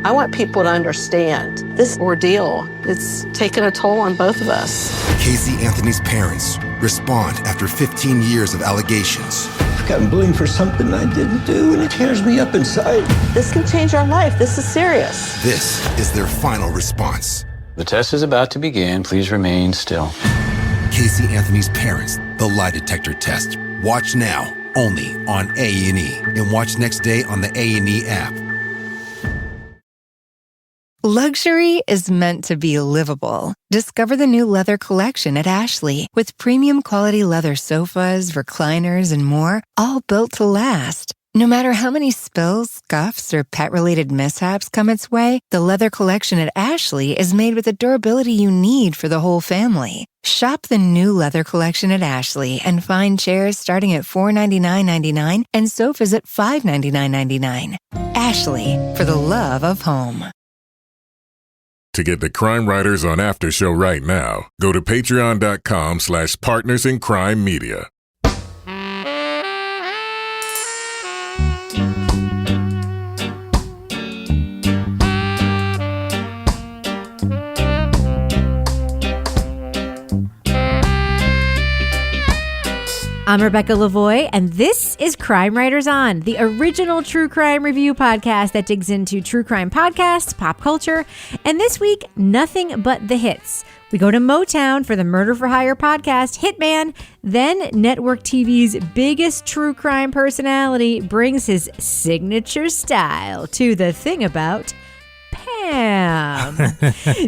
I want people to understand this ordeal. It's taken a toll on both of us. Casey Anthony's parents respond after 15 years of allegations. I've gotten blamed for something I didn't do, and it tears me up inside. This can change our life. This is serious. This is their final response. The test is about to begin. Please remain still. Casey Anthony's parents, the lie detector test. Watch now, only on A&E, and watch next day on the A&E app. Luxury is meant to be livable. Discover the new leather collection at Ashley with premium quality leather sofas, recliners, and more, all built to last. No matter how many spills, scuffs, or pet-related mishaps come its way, the leather collection at Ashley is made with the durability you need for the whole family. Shop the new leather collection at Ashley and find chairs starting at $499.99 and sofas at $599.99. Ashley, for the love of home. To get the Crime Writers on Aftershow right now, go to patreon.com/partnersincrimemedia. I'm Rebecca Lavoie, and this is Crime Writers On, the original true crime review podcast that digs into true crime podcasts, pop culture, and this week, nothing but the hits. We go to Motown for the Murder for Hire podcast, Hitman. Then Network TV's biggest true crime personality brings his signature style to The Thing About Pam.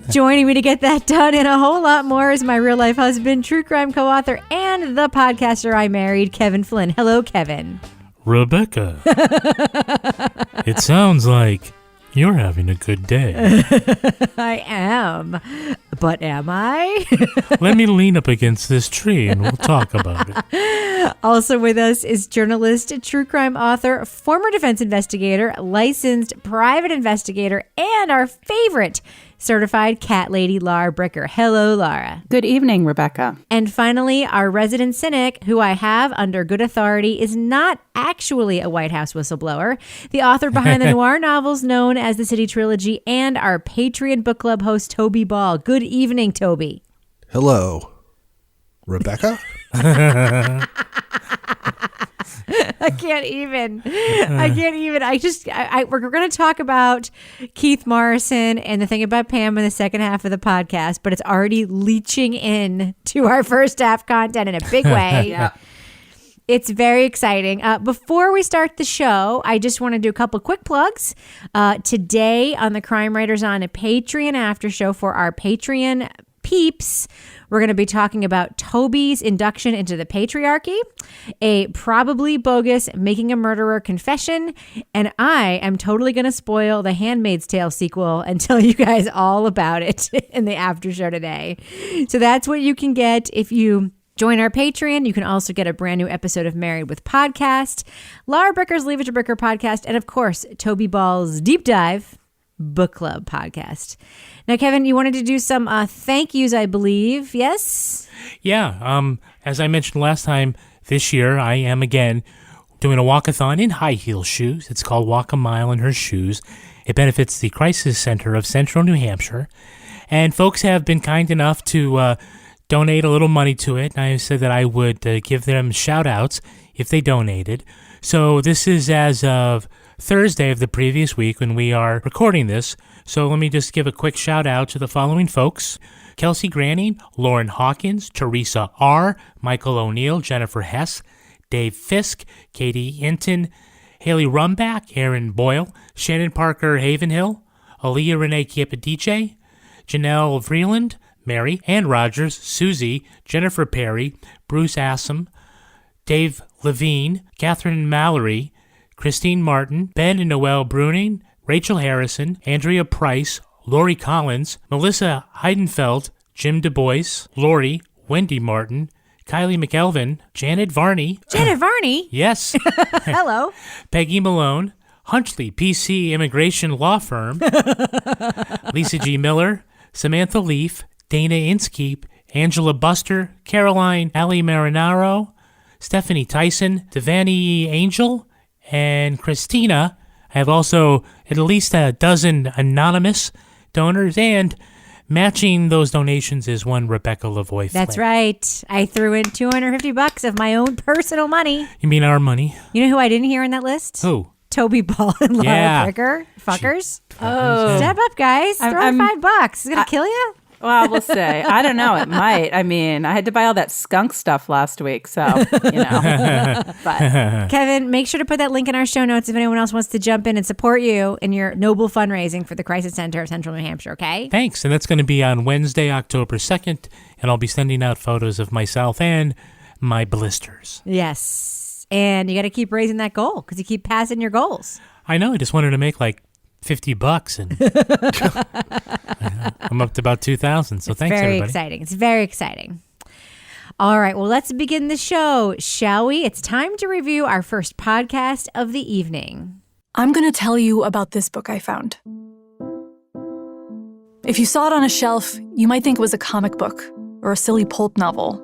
Joining me to get that done and a whole lot more is my real life husband, true crime co-author, and the podcaster I married, Kevin Flynn. Hello, Kevin. Rebecca. It sounds like you're having a good day. I am. But am I? Let me lean up against this tree and we'll talk about it. Also with us is journalist, true crime author, former defense investigator, licensed private investigator, and our favorite certified cat lady, Laura Bricker. Hello, Laura. Good evening, Rebecca. And finally, our resident cynic, who I have under good authority, is not actually a White House whistleblower, the author behind the noir novels known as the City Trilogy, and our Patreon book club host, Toby Ball. Good evening, Toby. Hello, Rebecca. I can't even. We're going to talk about Keith Morrison and The Thing About Pam in the second half of the podcast, but it's already leaching in to our first half content in a big way. Yeah. It's very exciting. Before we start the show, I just want to do a couple quick plugs. Today on the Crime Writers on a Patreon after show for our Patreon peeps, we're going to be talking about Toby's induction into the patriarchy, a probably bogus making a murderer confession, and I am totally going to spoil the Handmaid's Tale sequel and tell you guys all about it in the after show today. So that's what you can get if you join our Patreon. You can also get a brand new episode of Married with Podcast, Laura Bricker's Leave It to Bricker podcast, and of course, Toby Ball's Deep Dive Book Club podcast. Now, Kevin, you wanted to do some thank yous, I believe. Yes? Yeah. As I mentioned last time, this year I am again doing a walkathon in high heel shoes. It's called Walk a Mile in Her Shoes. It benefits the Crisis Center of Central New Hampshire. And folks have been kind enough to donate a little money to it. I said that I would give them shout outs if they donated. So this is as of Thursday of the previous week when we are recording this. So let me just give a quick shout out to the following folks: Kelsey Granning, Lauren Hawkins, Teresa R., Michael O'Neill, Jennifer Hess, Dave Fisk, Katie Hinton, Haley Rumbach, Aaron Boyle, Shannon Parker Havenhill, Aaliyah Renee Chiapadice, Janelle Vreeland, Mary Ann Rogers, Susie, Jennifer Perry, Bruce Assam, Dave Levine, Catherine Mallory, Christine Martin, Ben and Noel Bruning, Rachel Harrison, Andrea Price, Lori Collins, Melissa Heidenfeld, Jim Du Bois, Lori, Wendy Martin, Kylie McElvin, Janet Varney. Janet Varney? Yes. Hello. Peggy Malone, Hunchley PC Immigration Law Firm, Lisa G. Miller, Samantha Leaf, Dana Inskeep, Angela Buster, Caroline Ali Marinaro, Stephanie Tyson, Devani Angel, and Christina, I have also at least a dozen anonymous donors, and matching those donations is one Rebecca Lavoie. That's Flynn. right. I threw in $250 of my own personal money. You mean our money? You know who I didn't hear in that list? Who? Toby Ball and Laura Yeah. Bricker. Fuckers. Oh. Step up, guys. Throw in $5. It's going to kill you? Well, we'll say. I don't know. It might. I mean, I had to buy all that skunk stuff last week, so, you know. But Kevin, make sure to put that link in our show notes if anyone else wants to jump in and support you in your noble fundraising for the Crisis Center of Central New Hampshire, okay? Thanks. And that's going to be on Wednesday, October 2nd. And I'll be sending out photos of myself and my blisters. Yes. And you got to keep raising that goal because you keep passing your goals. I know. I just wanted to make like $50 and I'm up to about 2,000. So thanks, very everybody. Exciting. It's very exciting. All right. Well, let's begin the show, shall we? It's time to review our first podcast of the evening. I'm going to tell you about this book I found. If you saw it on a shelf, you might think it was a comic book or a silly pulp novel.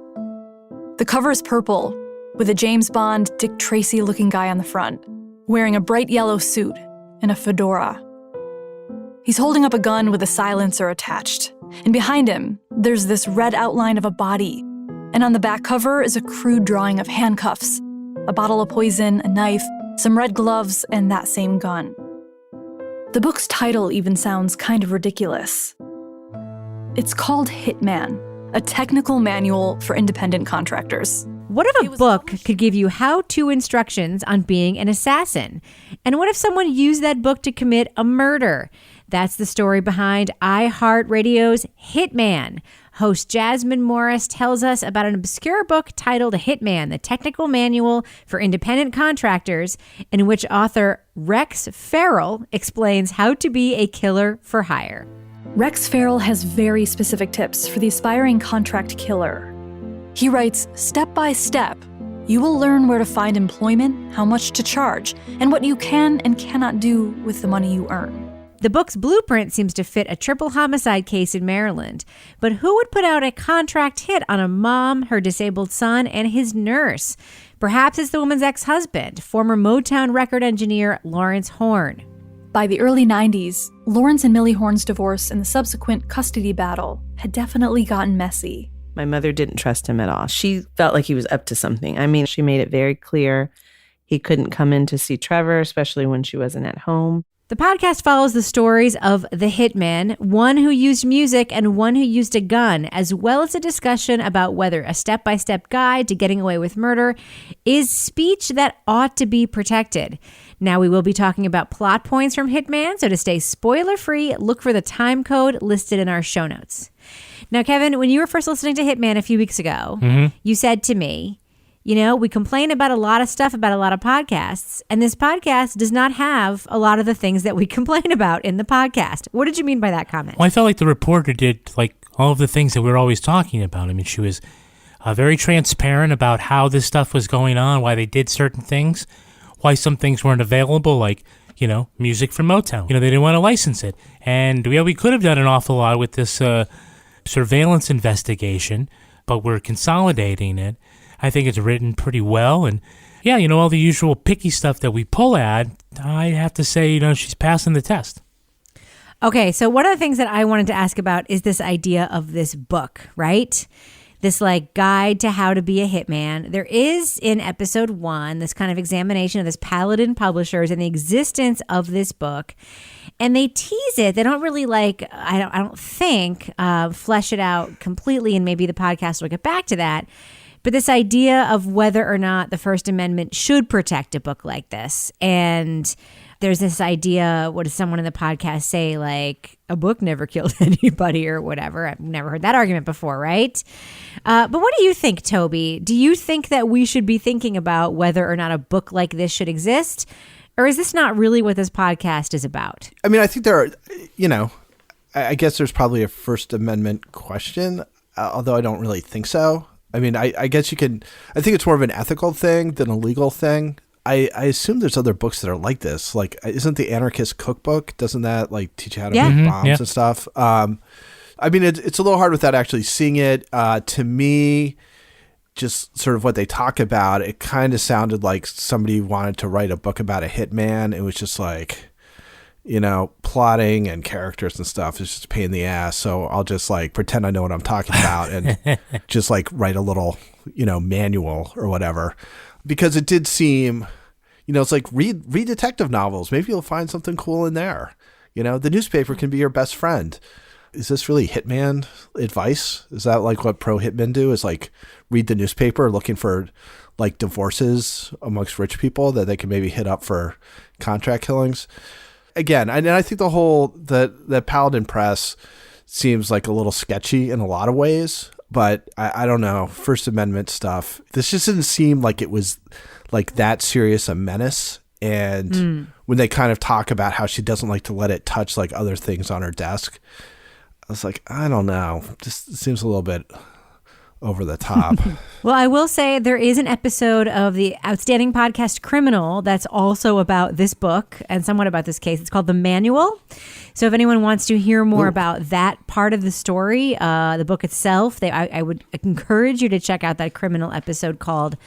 The cover is purple, with a James Bond, Dick Tracy-looking guy on the front, wearing a bright yellow suit and a fedora. He's holding up a gun with a silencer attached, and behind him, there's this red outline of a body, and on the back cover is a crude drawing of handcuffs, a bottle of poison, a knife, some red gloves, and that same gun. The book's title even sounds kind of ridiculous. It's called Hitman, a technical manual for independent contractors. What if a book could give you how-to instructions on being an assassin? And what if someone used that book to commit a murder? That's the story behind iHeartRadio's Hitman. Host Jasmine Morris tells us about an obscure book titled Hitman, the technical manual for independent contractors, in which author Rex Farrell explains how to be a killer for hire. Rex Farrell has very specific tips for the aspiring contract killer. He writes, step by step, you will learn where to find employment, how much to charge, and what you can and cannot do with the money you earn. The book's blueprint seems to fit a triple homicide case in Maryland. But who would put out a contract hit on a mom, her disabled son, and his nurse? Perhaps it's the woman's ex-husband, former Motown record engineer Lawrence Horn. By the early 90s, Lawrence and Millie Horn's divorce and the subsequent custody battle had definitely gotten messy. My mother didn't trust him at all. She felt like he was up to something. I mean, she made it very clear he couldn't come in to see Trevor, especially when she wasn't at home. The podcast follows the stories of the hitmen, one who used music and one who used a gun, as well as a discussion about whether a step-by-step guide to getting away with murder is speech that ought to be protected. Now we will be talking about plot points from Hitman, so to stay spoiler-free, look for the time code listed in our show notes. Now, Kevin, when you were first listening to Hitman a few weeks ago, you said to me, you know, we complain about a lot of stuff about a lot of podcasts, and this podcast does not have a lot of the things that we complain about in the podcast. What did you mean by that comment? Well, I felt like the reporter did like all of the things that we're always talking about. I mean, she was very transparent about how this stuff was going on, why they did certain things, why some things weren't available, like, you know, music from Motown. You know, they didn't want to license it. And we could have done an awful lot with this surveillance investigation, but we're consolidating it. I think it's written pretty well. And yeah, you know, all the usual picky stuff that we pull at, I have to say, you know, she's passing the test. Okay, so one of the things that I wanted to ask about is this idea of this book, right? This like guide to how to be a hitman. There is in episode 1 this kind of examination of this Paladin Publishers and the existence of this book. And they tease it. They don't really I don't think flesh it out completely, and maybe the podcast will get back to that. But this idea of whether or not the First Amendment should protect a book like this. And there's this idea, what does someone in the podcast say, like, a book never killed anybody or whatever. I've never heard that argument before, right? But what do you think, Toby? Do you think that we should be thinking about whether or not a book like this should exist? Or is this not really what this podcast is about? I mean, I think there are, you know, I guess there's probably a First Amendment question, although I don't really think so. I mean, I guess you can, I think it's more of an ethical thing than a legal thing. I assume there's other books that are like this. Like, isn't the Anarchist Cookbook, doesn't that like teach you how to make bombs and stuff? I mean, it's a little hard without actually seeing it. To me, just sort of what they talk about, it kind of sounded like somebody wanted to write a book about a hitman. It was just like, plotting and characters and stuff is just a pain in the ass. So I'll just like pretend I know what I'm talking about and just like write a little, manual or whatever. Because it did seem, it's like read detective novels. Maybe you'll find something cool in there. The newspaper can be your best friend. Is this really hitman advice? Is that like what pro hitmen do, is like read the newspaper looking for like divorces amongst rich people that they can maybe hit up for contract killings? Again, and I think the whole, that Paladin Press seems like a little sketchy in a lot of ways, but I don't know. First Amendment stuff, this just didn't seem like it was like that serious a menace. And when they kind of talk about how she doesn't like to let it touch like other things on her desk, I was like, I don't know. Just seems a little bit over the top. Well, I will say there is an episode of the outstanding podcast Criminal that's also about this book and somewhat about this case. It's called The Manual. So if anyone wants to hear more about that part of the story, the book itself, I would encourage you to check out that Criminal episode called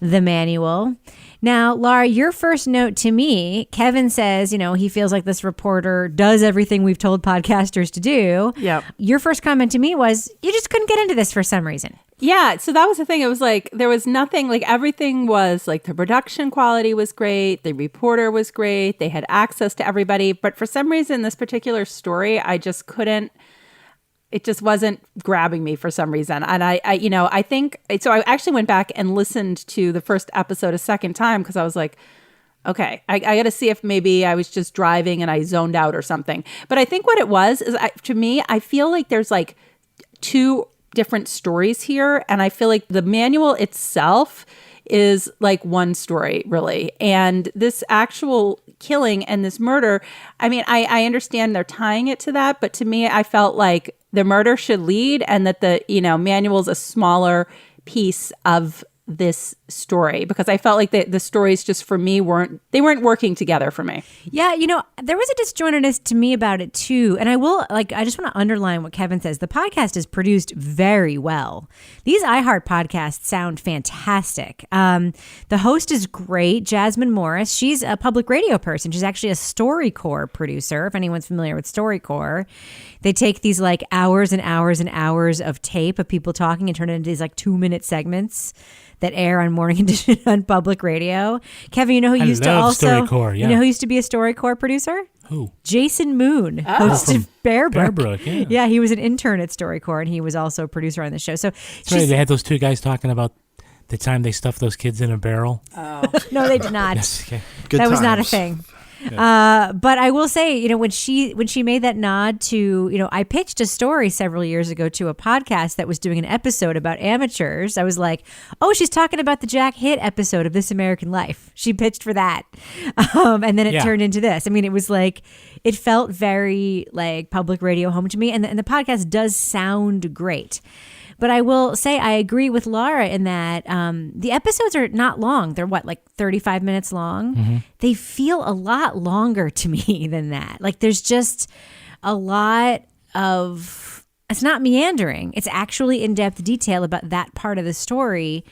The Manual. Now, Laura, your first note to me, Kevin says, he feels like this reporter does everything we've told podcasters to do. Yep. Your first comment to me was, you just couldn't get into this for some reason. Yeah, so that was the thing. It was like, there was nothing, like everything was like the production quality was great. The reporter was great. They had access to everybody. But for some reason, this particular story, I just couldn't. It just wasn't grabbing me for some reason. And I think, so I actually went back and listened to the first episode a second time because I was like, okay, I got to see if maybe I was just driving and I zoned out or something. But I think what it was is, to me, I feel like there's like two different stories here. And I feel like the manual itself is like one story, really. And this actual killing and this murder, I mean, I understand they're tying it to that. But to me, I felt like the murder should lead and that the, manual's a smaller piece of this story, because I felt like the stories just for me weren't working together for me. Yeah, there was a disjointedness to me about it too. And I just want to underline what Kevin says. The podcast is produced very well. These iHeart podcasts sound fantastic. The host is great, Jasmine Morris. She's a public radio person. She's actually a StoryCorps producer, if anyone's familiar with StoryCorps. They take these like hours and hours and hours of tape of people talking and turn it into these like 2-minute segments that air on Morning Edition on public radio. Kevin, who used to also, yeah. who used to be a StoryCorps producer? Who? Jason Moon, hosted Bear Brook. Yeah. Yeah, he was an intern at StoryCorps, and he was also a producer on the show. So right, they had those two guys talking about the time they stuffed those kids in a barrel. Oh. No, they did not. Okay. That was not a thing. Yeah. But I will say, when she made that nod to, I pitched a story several years ago to a podcast that was doing an episode about amateurs. I was like, oh, she's talking about the Jack Hitt episode of This American Life. She pitched for that. And then it turned into this. I mean, it was like, it felt very like public radio home to me. And the podcast does sound great. But I will say I agree with Laura in that the episodes are not long. They're 35 minutes long? Mm-hmm. They feel a lot longer to me than that. Like there's just a lot of, it's not meandering. It's actually in-depth detail about that part of the story.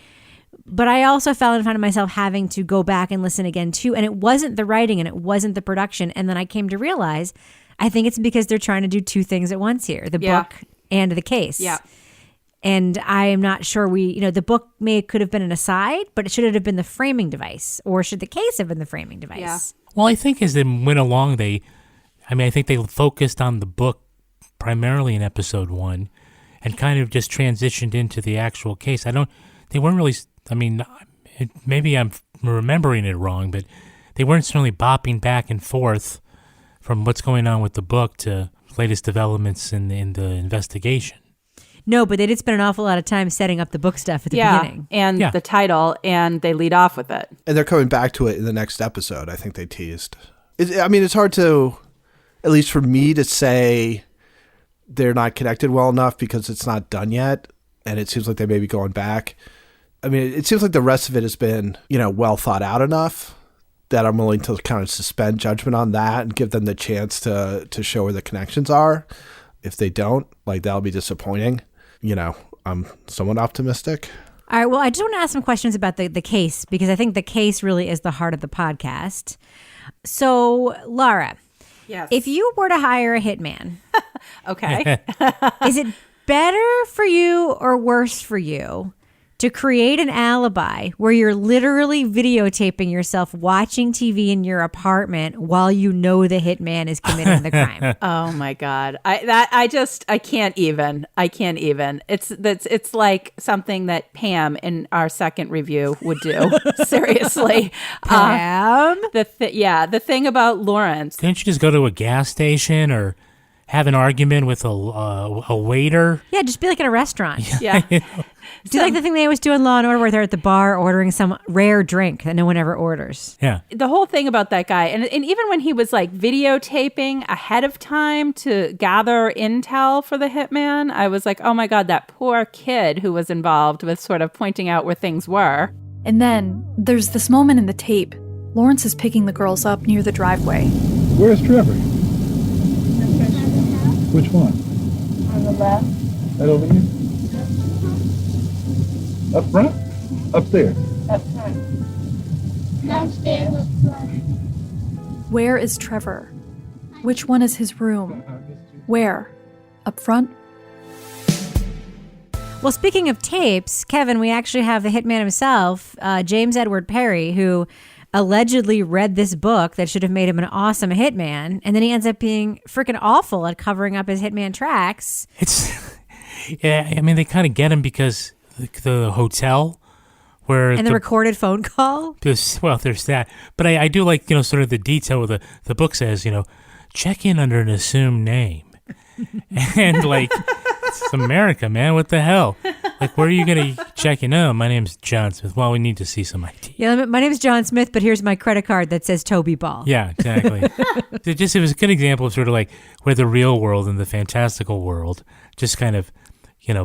But I also found myself having to go back and listen again too. And it wasn't the writing and it wasn't the production. And then I came to realize, I think it's because they're trying to do two things at once here, the book and the case. Yeah. And I am not sure the book could have been an aside, but it should have been the framing device, or should the case have been the framing device? Yeah. Well, I think as they went along, I think they focused on the book primarily in episode 1 and kind of just transitioned into the actual case. They weren't really, maybe I'm remembering it wrong, but they weren't certainly bopping back and forth from what's going on with the book to latest developments in the investigation. No, but they did spend an awful lot of time setting up the book stuff at the beginning. And the title, and they lead off with it. And they're coming back to it in the next episode, I think they teased. It's hard to, at least for me, to say they're not connected well enough because it's not done yet, and it seems like they may be going back. It seems like the rest of it has been, well thought out enough that I'm willing to kind of suspend judgment on that and give them the chance to show where the connections are. If they don't, that'll be disappointing. I'm somewhat optimistic. All right. Well, I just want to ask some questions about the case, because I think the case really is the heart of the podcast. So, Laura, Yes. if you were to hire a hitman, Okay. is it better for you or worse for you to create an alibi where you're literally videotaping yourself watching TV in your apartment while you know the hitman is committing the crime? Oh my God. I can't even. It's like something that Pam in our second review would do. Seriously. Pam? The thing about Lawrence. Couldn't you just go to a gas station or have an argument with a waiter? Yeah, just be like in a restaurant. Yeah. Do like the thing they always do in Law and Order where they're at the bar ordering some rare drink that no one ever orders. Yeah. The whole thing about that guy, and even when he was like videotaping ahead of time to gather intel for the hitman, I was like, oh my God, that poor kid who was involved with sort of pointing out where things were. And then there's this moment in the tape. Lawrence is picking the girls up near the driveway. Where's Trevor? Which one? On the left. That over here? Up front? Upstairs? Up front. Downstairs. Where is Trevor? Which one is his room? Where? Up front? Well, speaking of tapes, Kevin, we actually have the hitman himself, James Edward Perry, who allegedly read this book that should have made him an awesome hitman, and then he ends up being freaking awful at covering up his hitman tracks. Yeah, I mean, they kind of get him because the hotel where... And the recorded phone call? There's that. But I do like, sort of the detail where the book says, check in under an assumed name. And like, it's America, man. What the hell? Like, where are you going to check in? Oh, my name's John Smith. Well, we need to see some ID. Yeah, my name's John Smith, but here's my credit card that says Toby Ball. Yeah, exactly. It was a good example of sort of like where the real world and the fantastical world just kind of,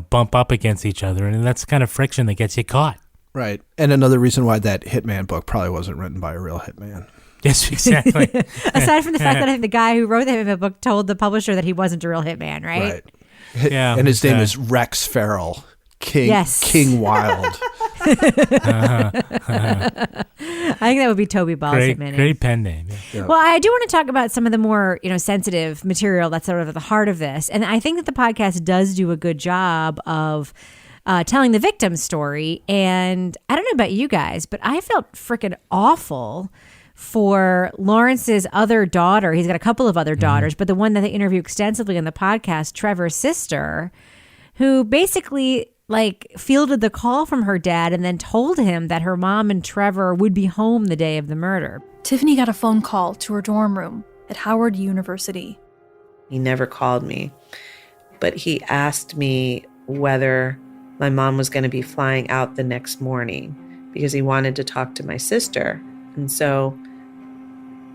bump up against each other. And that's kind of friction that gets you caught. Right. And another reason why that Hitman book probably wasn't written by a real hitman. Yes, exactly. Aside from the fact that I think the guy who wrote the Hitman book told the publisher that he wasn't a real hitman, right? Yeah. And his name is Rex Farrell. King Wild. I think that would be Toby Ball's hitman name. Great pen name. Yeah. Well, I do want to talk about some of the more, sensitive material that's sort of at the heart of this. And I think that the podcast does do a good job of telling the victim's story. And I don't know about you guys, but I felt freaking awful for Lawrence's other daughter. He's got a couple of other daughters, but the one that they interview extensively on the podcast, Trevor's sister, who basically fielded the call from her dad and then told him that her mom and Trevor would be home the day of the murder. Tiffany got a phone call to her dorm room at Howard University. He never called me, but he asked me whether my mom was going to be flying out the next morning because he wanted to talk to my sister. And so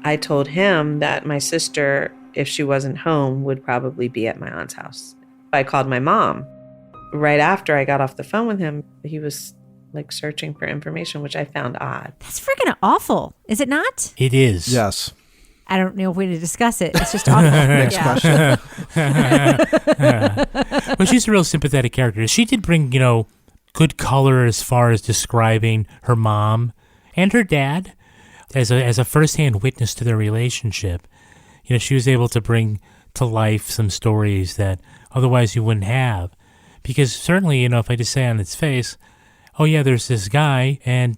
I told him that my sister, if she wasn't home, would probably be at my aunt's house. I called my mom. Right after I got off the phone with him, he was searching for information, which I found odd. That's freaking awful, is it not? It is. Yes. I don't know if we need to discuss it. It's just awful. Next question. Well, she's a real sympathetic character. She did bring, good color as far as describing her mom and her dad as a firsthand witness to their relationship. She was able to bring to life some stories that otherwise you wouldn't have. Because certainly, if I just say on its face, oh yeah, there's this guy and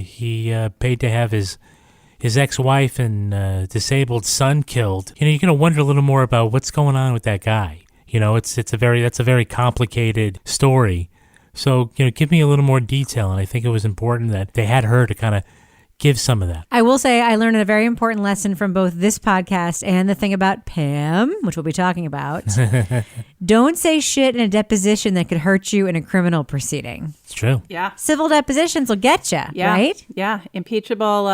he paid to have his ex-wife and disabled son killed. You're going to wonder a little more about what's going on with that guy. That's a very complicated story. So, give me a little more detail. And I think it was important that they had her to kind of give some of that. I will say I learned a very important lesson from both this podcast and the thing about Pam, which we'll be talking about. Don't say shit in a deposition that could hurt you in a criminal proceeding. It's true. Yeah. Civil depositions will get you, right? Yeah. Impeachable,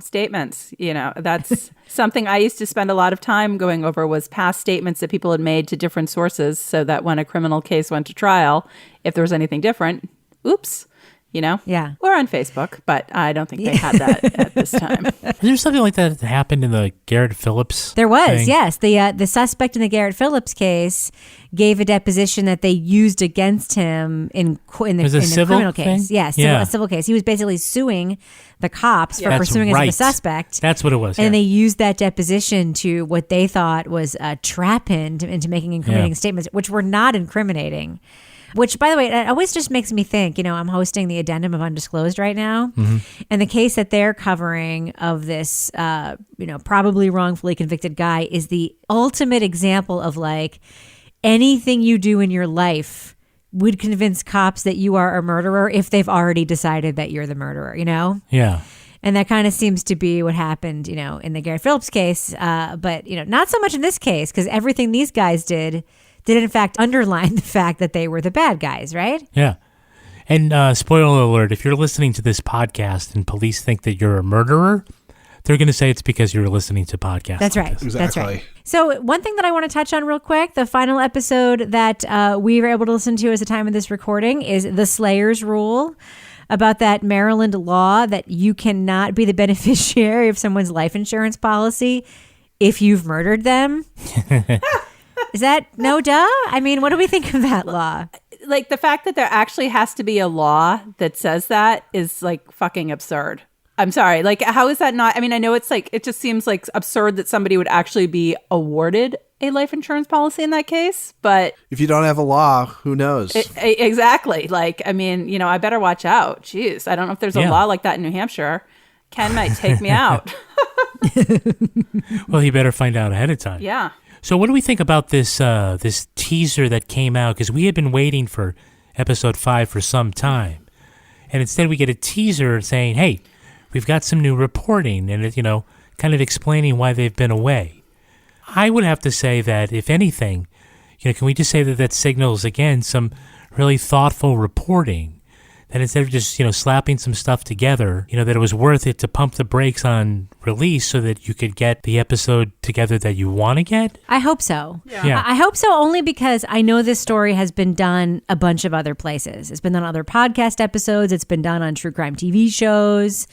statements. That's something I used to spend a lot of time going over was past statements that people had made to different sources so that when a criminal case went to trial, if there was anything different, oops. you know? Yeah. Or on Facebook, but I don't think they had that at this time. Is there something like that happened in the Garrett Phillips? There was, thing? yes. The suspect in the Garrett Phillips case gave a deposition that they used against him in the criminal case. Yes, a civil case. He was basically suing the cops for pursuing him as a suspect. That's what it was. And they used that deposition to what they thought was trap him into making incriminating statements, which were not incriminating. Which, by the way, it always just makes me think, I'm hosting the Addendum of Undisclosed right now. Mm-hmm. And the case that they're covering of this, probably wrongfully convicted guy is the ultimate example of like anything you do in your life would convince cops that you are a murderer if they've already decided that you're the murderer, Yeah. And that kind of seems to be what happened, in the Garrett Phillips case. But, not so much in this case, because everything these guys did in fact underline the fact that they were the bad guys, right? Yeah. And spoiler alert, if you're listening to this podcast and police think that you're a murderer, they're going to say it's because you're listening to podcasts. That's right. Exactly. That's right. So one thing that I want to touch on real quick, the final episode that we were able to listen to at the time of this recording is the Slayer's Rule, about that Maryland law that you cannot be the beneficiary of someone's life insurance policy if you've murdered them. Is that no duh? I mean, what do we think of that law? Like the fact that there actually has to be a law that says that is like fucking absurd. I'm sorry. Like, how is that not? I mean, I know it's like, it just seems like absurd that somebody would actually be awarded a life insurance policy in that case. But if you don't have a law, who knows? Exactly. Like, I mean, I better watch out. Jeez. I don't know if there's a law like that in New Hampshire. Ken might take me out. Well, he better find out ahead of time. Yeah. So what do we think about this this teaser that came out? Because we had been waiting for episode 5 for some time. And instead we get a teaser saying, hey, we've got some new reporting and, kind of explaining why they've been away. I would have to say that, if anything, can we just say that signals, again, some really thoughtful reporting? That instead of just, slapping some stuff together, that it was worth it to pump the brakes on release so that you could get the episode together that you want to get? I hope so. Yeah. I hope so, only because I know this story has been done a bunch of other places. It's been done on other podcast episodes. It's been done on true crime TV shows.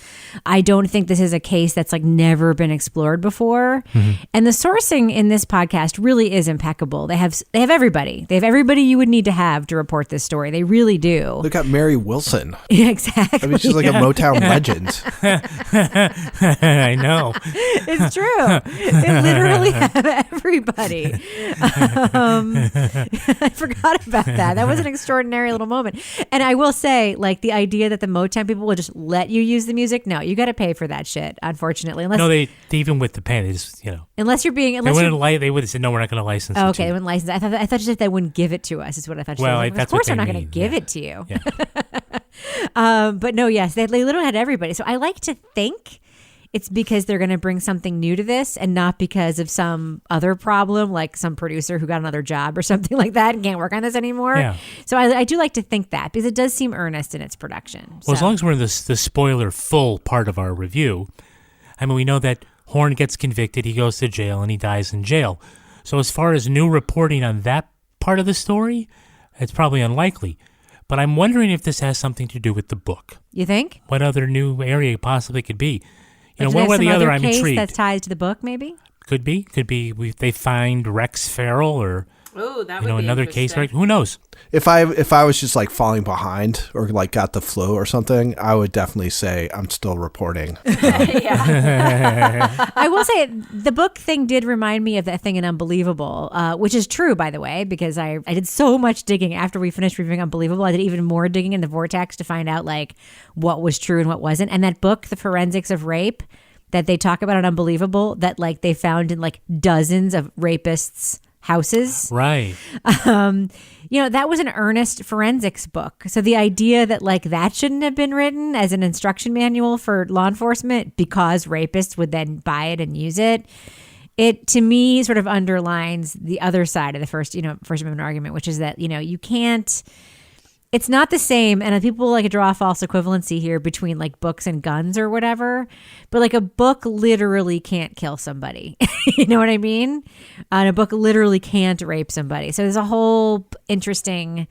I don't think this is a case that's like never been explored before. Mm-hmm. And the sourcing in this podcast really is impeccable. They have everybody. They have everybody you would need to have to report this story. They really do. Look at Mary Wilson. Yeah, exactly. I mean, she's like a Motown legend. I know. It's true. They literally have everybody. I forgot about that. That was an extraordinary little moment. And I will say, like, the idea that the Motown people will just let you use the music, no, you got to pay for that shit, unfortunately. Unless, no, they even with the pay, they just, Unless you're being... they would have said, no, we're not going to license it. Okay, they wouldn't license it. I thought just they wouldn't give it to us, is what I thought. Well, like, that's of course what they're not going to give it to you. Yeah. But no, yes, they literally had everybody. So I like to think it's because they're going to bring something new to this and not because of some other problem, like some producer who got another job or something like that and can't work on this anymore. Yeah. So I do like to think that, because it does seem earnest in its production. Well, as long as we're in the spoiler full part of our review, I mean, we know that Horn gets convicted, he goes to jail, and he dies in jail. So as far as new reporting on that part of the story, it's probably unlikely. But I'm wondering if this has something to do with the book. You think? What other new area possibly could be? One way or the other, I'm intrigued. That ties to the book, maybe? Could be. They find Rex Farrell or that would be another case. Right? Who knows? If I was just like falling behind or like got the flu or something, I would definitely say I'm still reporting. I will say the book thing did remind me of that thing in Unbelievable, which is true, by the way, because I did so much digging after we finished reviewing Unbelievable. I did even more digging in the Vortex to find out like what was true and what wasn't. And that book, The Forensics of Rape, that they talk about on Unbelievable, that like they found in like dozens of rapists' houses. Right. That was an earnest forensics book. So the idea that like that shouldn't have been written as an instruction manual for law enforcement because rapists would then buy it and use it, it to me sort of underlines the other side of the First Amendment argument, which is that, you can't, it's not the same. And people like to draw a false equivalency here between like books and guns or whatever. But like a book literally can't kill somebody. You know what I mean? And a book literally can't rape somebody. So there's a whole interesting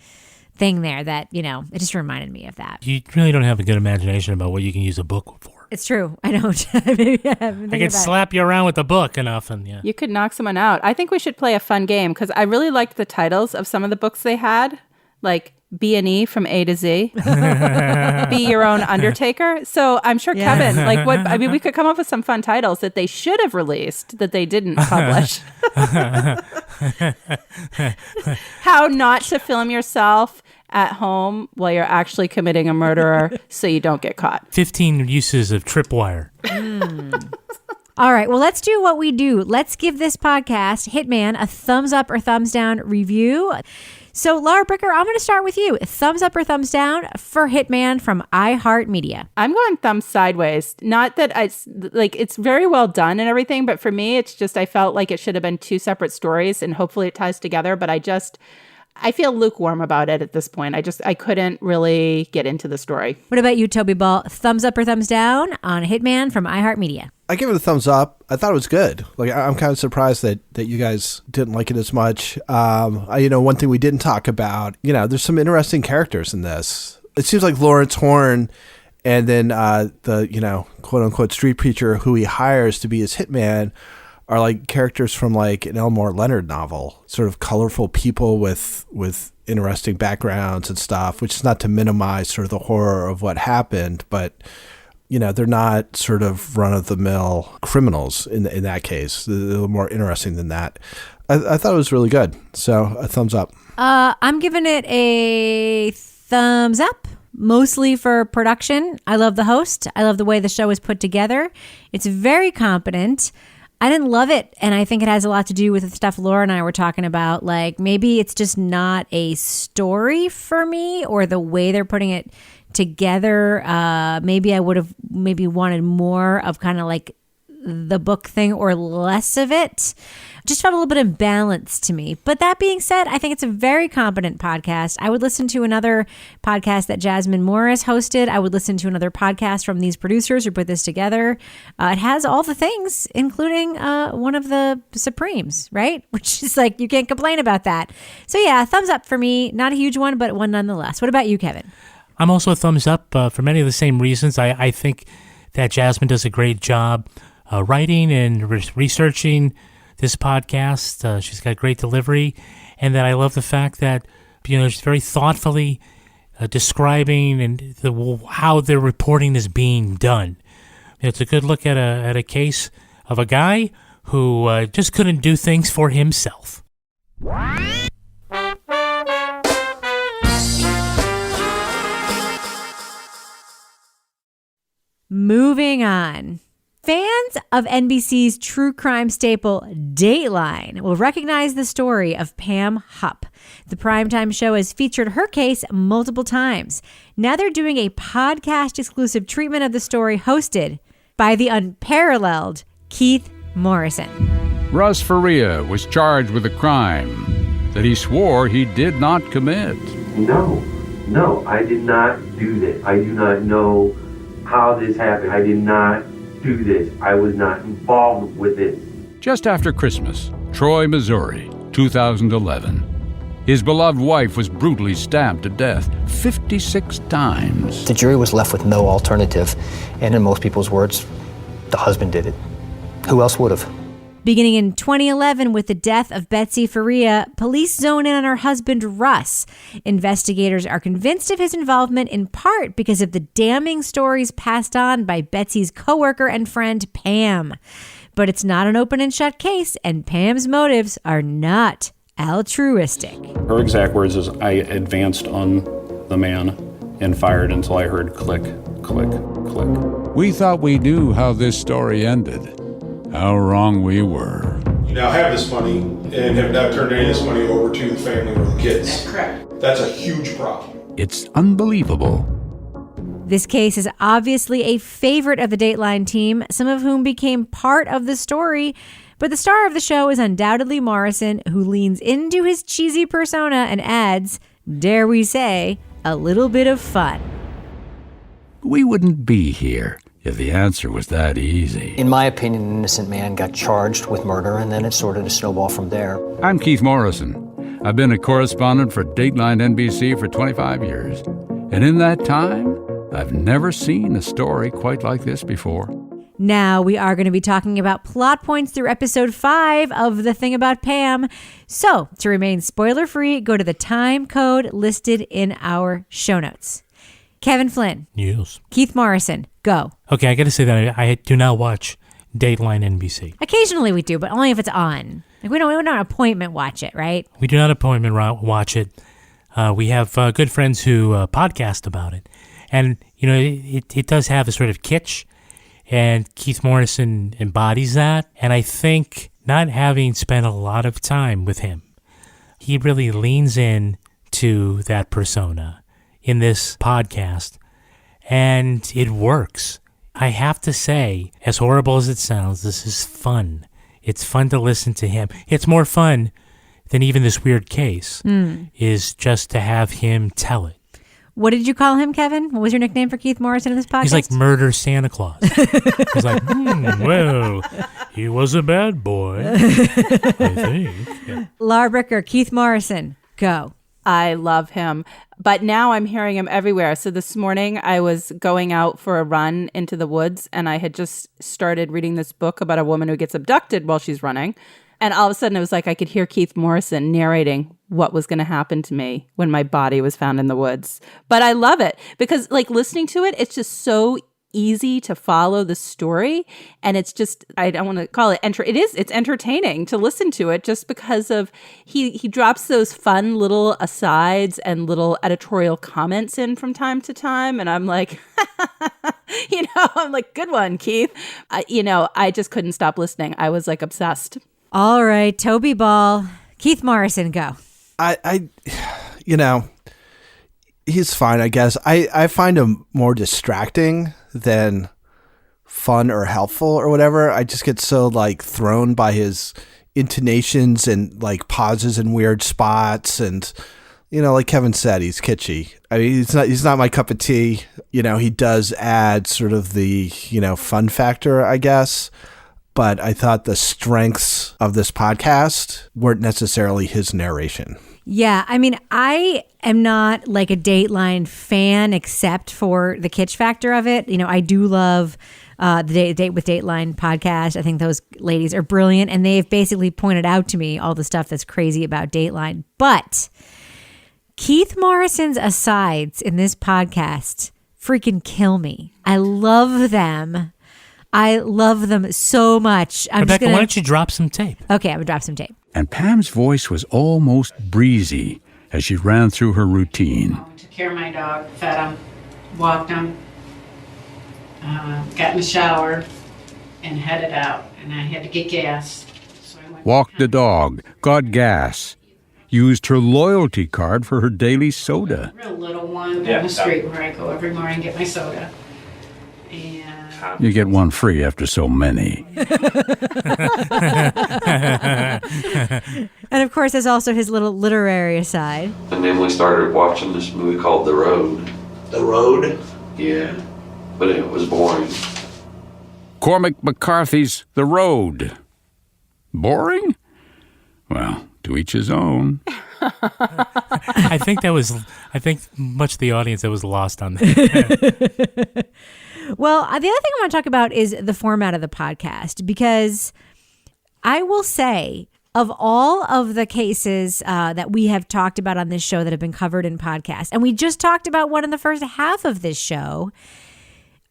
thing there that, it just reminded me of that. You really don't have a good imagination about what you can use a book for. It's true. I don't. Maybe I could slap you around with the book enough, and yeah. You could knock someone out. I think we should play a fun game because I really liked the titles of some of the books they had, like B&E from A to Z, Be Your Own Undertaker. So I'm sure Kevin, we could come up with some fun titles that they should have released that they didn't publish. How not to film yourself at home while you're actually committing a murder so you don't get caught. 15 uses of tripwire. All right, well, let's do what we do. Let's give this podcast, Hitman, a thumbs up or thumbs down review. So, Laura Bricker, I'm going to start with you. Thumbs up or thumbs down for Hitman from iHeartMedia? I'm going thumbs sideways. Not that it's very well done and everything, but for me, it's just I felt like it should have been two separate stories, and hopefully it ties together. But I feel lukewarm about it at this point. I couldn't really get into the story. What about you, Toby Ball? Thumbs up or thumbs down on Hitman from iHeartMedia? I give it a thumbs up. I thought it was good. I'm kind of surprised that you guys didn't like it as much. One thing we didn't talk about, there's some interesting characters in this. It seems like Lawrence Horn and then the, quote unquote street preacher who he hires to be his hitman are like characters from like an Elmore Leonard novel, sort of colorful people with interesting backgrounds and stuff, which is not to minimize sort of the horror of what happened, but they're not sort of run-of-the-mill criminals in that case. They're a little more interesting than that. I thought it was really good, so a thumbs up. I'm giving it a thumbs up, mostly for production. I love the host. I love the way the show is put together. It's very competent. I didn't love it, and I think it has a lot to do with the stuff Laura and I were talking about. Like, maybe it's just not a story for me, or the way they're putting it together. Maybe I would have wanted more of kind of like the book thing or less of it. Just felt a little bit imbalanced to me. But that being said, I think it's a very competent podcast. I would listen to another podcast that Jasmine Morris hosted. I would listen to another podcast from these producers who put this together. It has all the things, including one of the Supremes, right? Which is like, you can't complain about that. So yeah, thumbs up for me. Not a huge one, but one nonetheless. What about you, Kevin? I'm also a thumbs up for many of the same reasons. I think that Jasmine does a great job writing and researching this podcast. She's got great delivery, and that I love the fact that she's very thoughtfully describing and how their reporting is being done. It's a good look at a case of a guy who just couldn't do things for himself. Moving on. Fans of NBC's true crime staple Dateline will recognize the story of Pam Hupp. The primetime show has featured her case multiple times. Now they're doing a podcast-exclusive treatment of the story hosted by the unparalleled Keith Morrison. Russ Faria was charged with a crime that he swore he did not commit. No, I did not do this. I do not know how this happened. I did not do this. I was not involved with it. Just after Christmas, Troy, Missouri, 2011. His beloved wife was brutally stabbed to death 56 times. The jury was left with no alternative, and in most people's words, the husband did it. Who else would have? Beginning in 2011 with the death of Betsy Faria, police zone in on her husband, Russ. Investigators are convinced of his involvement in part because of the damning stories passed on by Betsy's coworker and friend, Pam. But it's not an open and shut case, and Pam's motives are not altruistic. Her exact words is, I advanced on the man and fired until I heard click, click, click. We thought we knew how this story ended. How wrong we were. You now have this money and have not turned any of this money over to the family or the kids. That's correct. That's a huge problem. It's unbelievable. This case is obviously a favorite of the Dateline team, some of whom became part of the story. But the star of the show is undoubtedly Morrison, who leans into his cheesy persona and adds, dare we say, a little bit of fun. We wouldn't be here if the answer was that easy. In my opinion, an innocent man got charged with murder, and then it sort of snowballed from there. I'm Keith Morrison. I've been a correspondent for Dateline NBC for 25 years. And in that time, I've never seen a story quite like this before. Now we are going to be talking about plot points through episode 5 of The Thing About Pam. So to remain spoiler-free, go to the time code listed in our show notes. Kevin Flynn. Yes. Keith Morrison. Go. Okay, I got to say that I do not watch Dateline NBC. Occasionally we do, but only if it's on. Like we don't appointment watch it, right? We do not appointment watch it. We have good friends who podcast about it. And, you know, it does have a sort of kitsch. And Keith Morrison embodies that. And I think not having spent a lot of time with him, he really leans in to that persona in this podcast. And it works. I have to say, as horrible as it sounds, this is fun. It's fun to listen to him. It's more fun than even this weird case, is just to have him tell it. What did you call him, Kevin? What was your nickname for Keith Morrison in this podcast? He's like Murder Santa Claus. He's like, well, he was a bad boy, I think. Yeah. Laura Bricker, Keith Morrison, go. I love him. But now I'm hearing him everywhere. So this morning I was going out for a run into the woods, and I had just started reading this book about a woman who gets abducted while she's running. And all of a sudden it was like I could hear Keith Morrison narrating what was going to happen to me when my body was found in the woods. But I love it because like listening to it, it's just so easy to follow the story. And it's just, I don't want to call it, it's entertaining to listen to it just because of, he drops those fun little asides and little editorial comments in from time to time. And I'm like, I'm like, good one, Keith. I just couldn't stop listening. I was like obsessed. All right, Toby Ball, Keith Morrison, go. He's fine, I guess. I find him more distracting than fun or helpful or whatever. I just get so like thrown by his intonations and like pauses in weird spots. And, like Kevin said, he's kitschy. I mean, he's not my cup of tea. He does add sort of the, fun factor, I guess. But I thought the strengths of this podcast weren't necessarily his narration. Yeah, I mean, I am not like a Dateline fan except for the kitsch factor of it. I do love the Date with Dateline podcast. I think those ladies are brilliant, and they've basically pointed out to me all the stuff that's crazy about Dateline. But Keith Morrison's asides in this podcast freaking kill me. I love them. I love them so much. Rebecca, why don't you drop some tape? Okay, I'm going to drop some tape. And Pam's voice was almost breezy as she ran through her routine. Took care of my dog, fed him, walked him, got in the shower, and headed out. And I had to get gas. So I went Walked the dog, got gas, used her loyalty card for her daily soda. A real little one down the street where I go every morning and get my soda. You get one free after so many. And of course, there's also his little literary aside. And then we started watching this movie called The Road. The Road? Yeah, but it was boring. Cormac McCarthy's The Road. Boring? Well, to each his own. I think much of the audience that was lost on that. Well, the other thing I want to talk about is the format of the podcast, because I will say of all of the cases that we have talked about on this show that have been covered in podcasts, and we just talked about one in the first half of this show,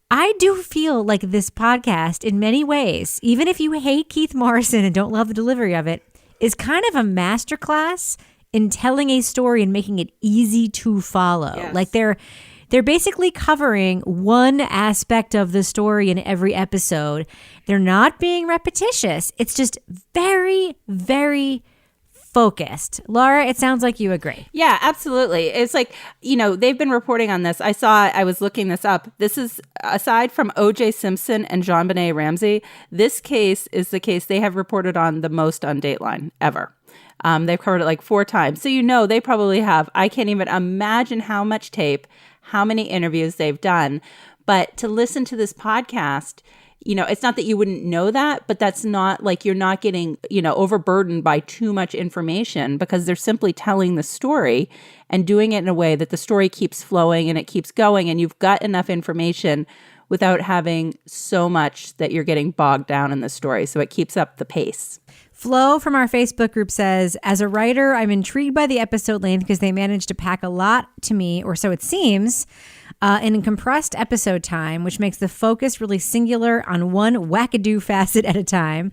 I do feel like this podcast in many ways, even if you hate Keith Morrison and don't love the delivery of it, is kind of a masterclass in telling a story and making it easy to follow. Yes. Like they're basically covering one aspect of the story in every episode. They're not being repetitious. It's just very, very focused. Laura, it sounds like you agree. Yeah, absolutely. It's like, they've been reporting on this. I was looking this up. This is, aside from O.J. Simpson and JonBenet Ramsey, this case is the case they have reported on the most on Dateline ever. They've covered it like 4 times. So, they probably have, I can't even imagine how much tape, how many interviews they've done. But to listen to this podcast, it's not that you wouldn't know that, but that's not like you're not getting, overburdened by too much information because they're simply telling the story and doing it in a way that the story keeps flowing and it keeps going. And you've got enough information without having so much that you're getting bogged down in the story. So it keeps up the pace. Flo from our Facebook group says, as a writer, I'm intrigued by the episode length because they managed to pack a lot to me, or so it seems, in compressed episode time, which makes the focus really singular on one wackadoo facet at a time.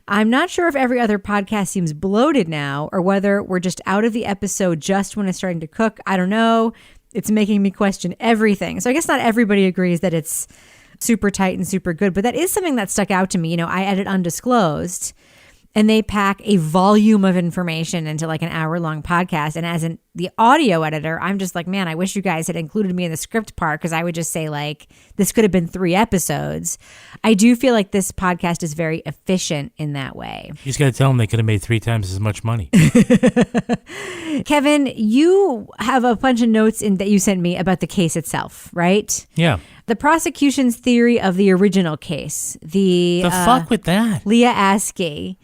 I'm not sure if every other podcast seems bloated now or whether we're just out of the episode just when it's starting to cook. I don't know. It's making me question everything. So I guess not everybody agrees that it's super tight and super good, but that is something that stuck out to me. I edit Undisclosed, and they pack a volume of information into like an hour-long podcast. And as the audio editor, I'm just like, man, I wish you guys had included me in the script part because I would just say like, this could have been 3 episodes. I do feel like this podcast is very efficient in that way. You just got to tell them they could have made 3 times as much money. Kevin, you have a bunch of notes that you sent me about the case itself, right? Yeah. The prosecution's theory of the original case. The fuck with that? Leah Askey,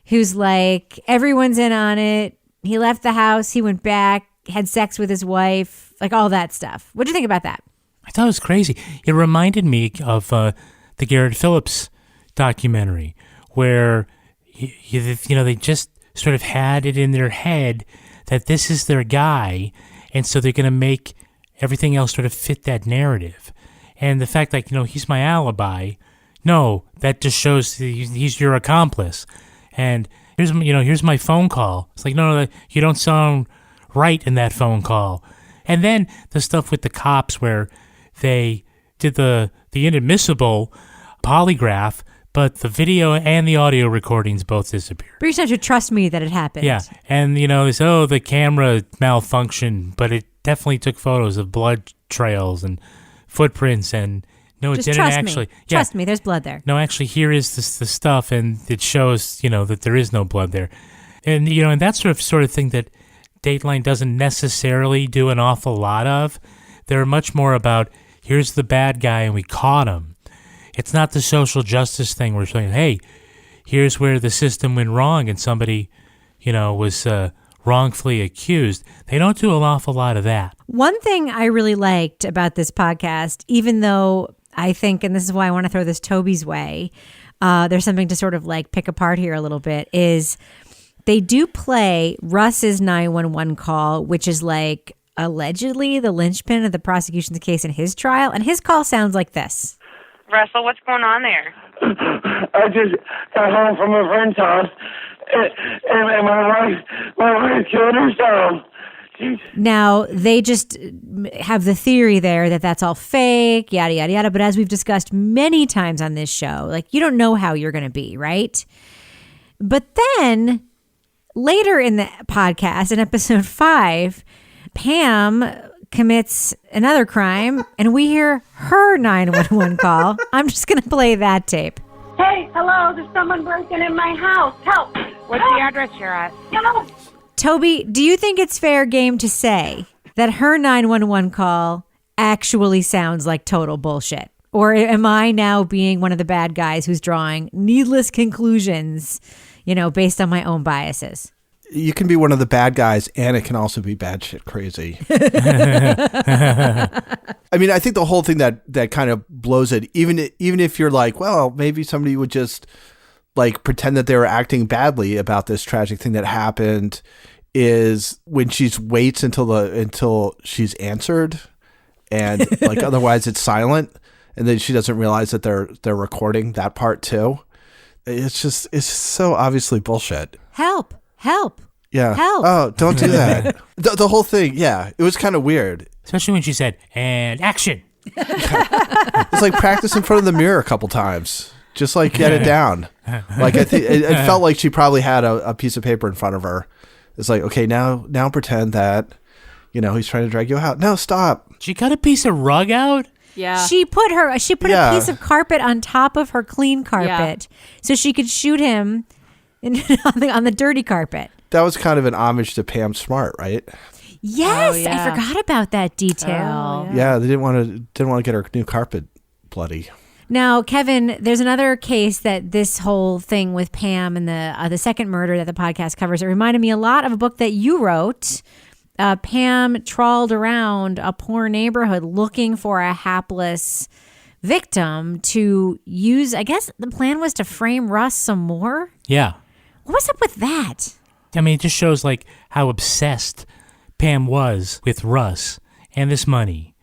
who's like, everyone's in on it. He left the house. He went back, had sex with his wife, like all that stuff. What do you think about that? I thought it was crazy. It reminded me of the Garrett Phillips documentary where, they just sort of had it in their head that this is their guy, and so they're going to make everything else sort of fit that narrative. And the fact like, he's my alibi, no, that just shows he's your accomplice. And here's my phone call. It's like, no, you don't sound right in that phone call. And then the stuff with the cops where they did the inadmissible polygraph, but the video and the audio recordings both disappeared. But you just have to trust me that it happened. Yeah. And, they say, the camera malfunctioned, but it definitely took photos of blood trails and footprints, and no, it just didn't trust actually. Me. Yeah. Trust me, there's blood there. No, actually, here is the stuff, and it shows, that there is no blood there. And, and that sort of thing that Dateline doesn't necessarily do an awful lot of. They're much more about, here's the bad guy, and we caught him. It's not the social justice thing where we're saying, hey, here's where the system went wrong and somebody, was wrongfully accused. They don't do an awful lot of that. One thing I really liked about this podcast, even though I think, and this is why I want to throw this Toby's way, there's something to sort of like pick apart here a little bit, is they do play Russ's 911 call, which is like allegedly the linchpin of the prosecution's case in his trial. And his call sounds like this. Russell, what's going on there? I just got home from a friend's house, and my wife killed herself. Now, they just have the theory there that that's all fake, yada, yada, yada. But as we've discussed many times on this show, like, you don't know how you're going to be, right? But then later in the podcast, in episode 5, Pam commits another crime, and we hear her 911 call. I'm just going to play that tape. Hey, hello, there's someone breaking in my house. Help! What's the address you're at? Help! Toby, do you think it's fair game to say that her 911 call actually sounds like total bullshit? Or am I now being one of the bad guys who's drawing needless conclusions, based on my own biases? You can be one of the bad guys, and it can also be bad shit crazy. I mean, I think the whole thing that kind of blows it, even if you're like, well, maybe somebody would just like pretend that they were acting badly about this tragic thing that happened, is when she waits until she's answered, and like otherwise it's silent, and then she doesn't realize that they're recording that part too. It's so obviously bullshit. Help. Yeah. Help. Oh, don't do that. The whole thing, yeah. It was kind of weird. Especially when she said, and action. It's like practice in front of the mirror a couple times. Just like get it down. Like I think it felt like she probably had a piece of paper in front of her. It's like, okay, now pretend that, he's trying to drag you out. No, stop. She got a piece of rug out? Yeah. She put a piece of carpet on top of her clean carpet so she could shoot him on the dirty carpet. That was kind of an homage to Pam Smart, right? Yes, Oh, yeah. I forgot about that detail. Yeah, they didn't want to get her new carpet bloody. Now, Kevin, there's another case that this whole thing with Pam and the second murder that the podcast covers. It reminded me a lot of a book that you wrote. Pam trawled around a poor neighborhood looking for a hapless victim to use. I guess the plan was to frame Russ some more. Yeah. What's up with that? I mean, it just shows like how obsessed Pam was with Russ and this money.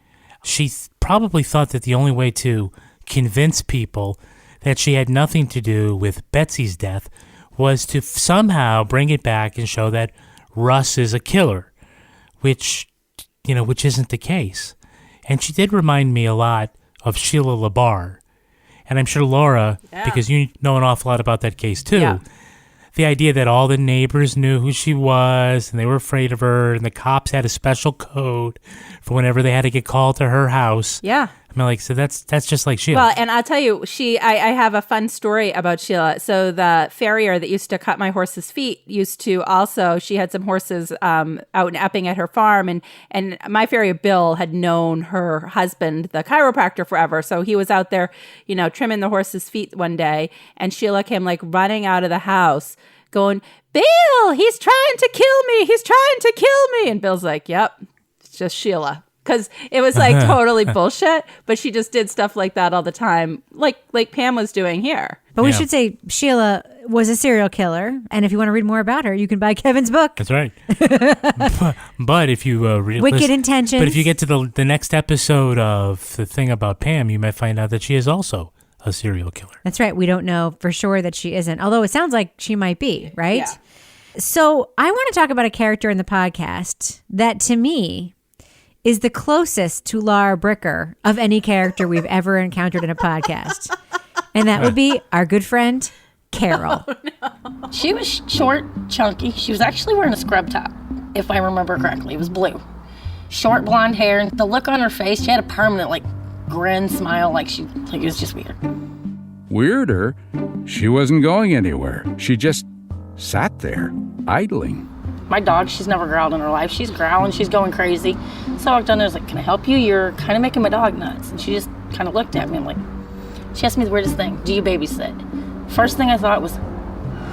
She probably thought that the only way to convince people that she had nothing to do with Betsy's death was to somehow bring it back and show that Russ is a killer, which isn't the case. And she did remind me a lot of Sheila LaBarre. And I'm sure Laura, because you know an awful lot about that case too, the idea that all the neighbors knew who she was and they were afraid of her and the cops had a special code for whenever they had to get called to her house. Yeah. I mean, like, so that's just like Sheila. Well, and I'll tell you, I have a fun story about Sheila. So the farrier that used to cut my horse's feet she had some horses out in Epping at her farm. And my farrier, Bill, had known her husband, the chiropractor, forever. So he was out there, trimming the horse's feet one day. And Sheila came like running out of the house going, "Bill, he's trying to kill me. He's trying to kill me." And Bill's like, "Yep, it's just Sheila." Because it was like totally bullshit, but she just did stuff like that all the time, like Pam was doing here. But we should say Sheila was a serial killer, and if you want to read more about her, you can buy Kevin's book. That's right. but if you Wicked Intentions. But if you get to the next episode of the thing about Pam, you might find out that she is also a serial killer. That's right. We don't know for sure that she isn't, although it sounds like she might be, right? Yeah. So I want to talk about a character in the podcast that, to me, is the closest to Laura Bricker of any character we've ever encountered in a podcast. And that would be our good friend, Carol. Oh, no. She was short, chunky. She was actually wearing a scrub top, if I remember correctly. It was blue. Short blonde hair, and the look on her face, she had a permanent, grin, smile, it was just weird. Weirder? She wasn't going anywhere. She just sat there, idling. My dog, she's never growled in her life. She's growling, she's going crazy. So I walked down there, I was like, "Can I help you? You're kind of making my dog nuts." And she just kind of looked at me and she asked me the weirdest thing: "Do you babysit?" First thing I thought was,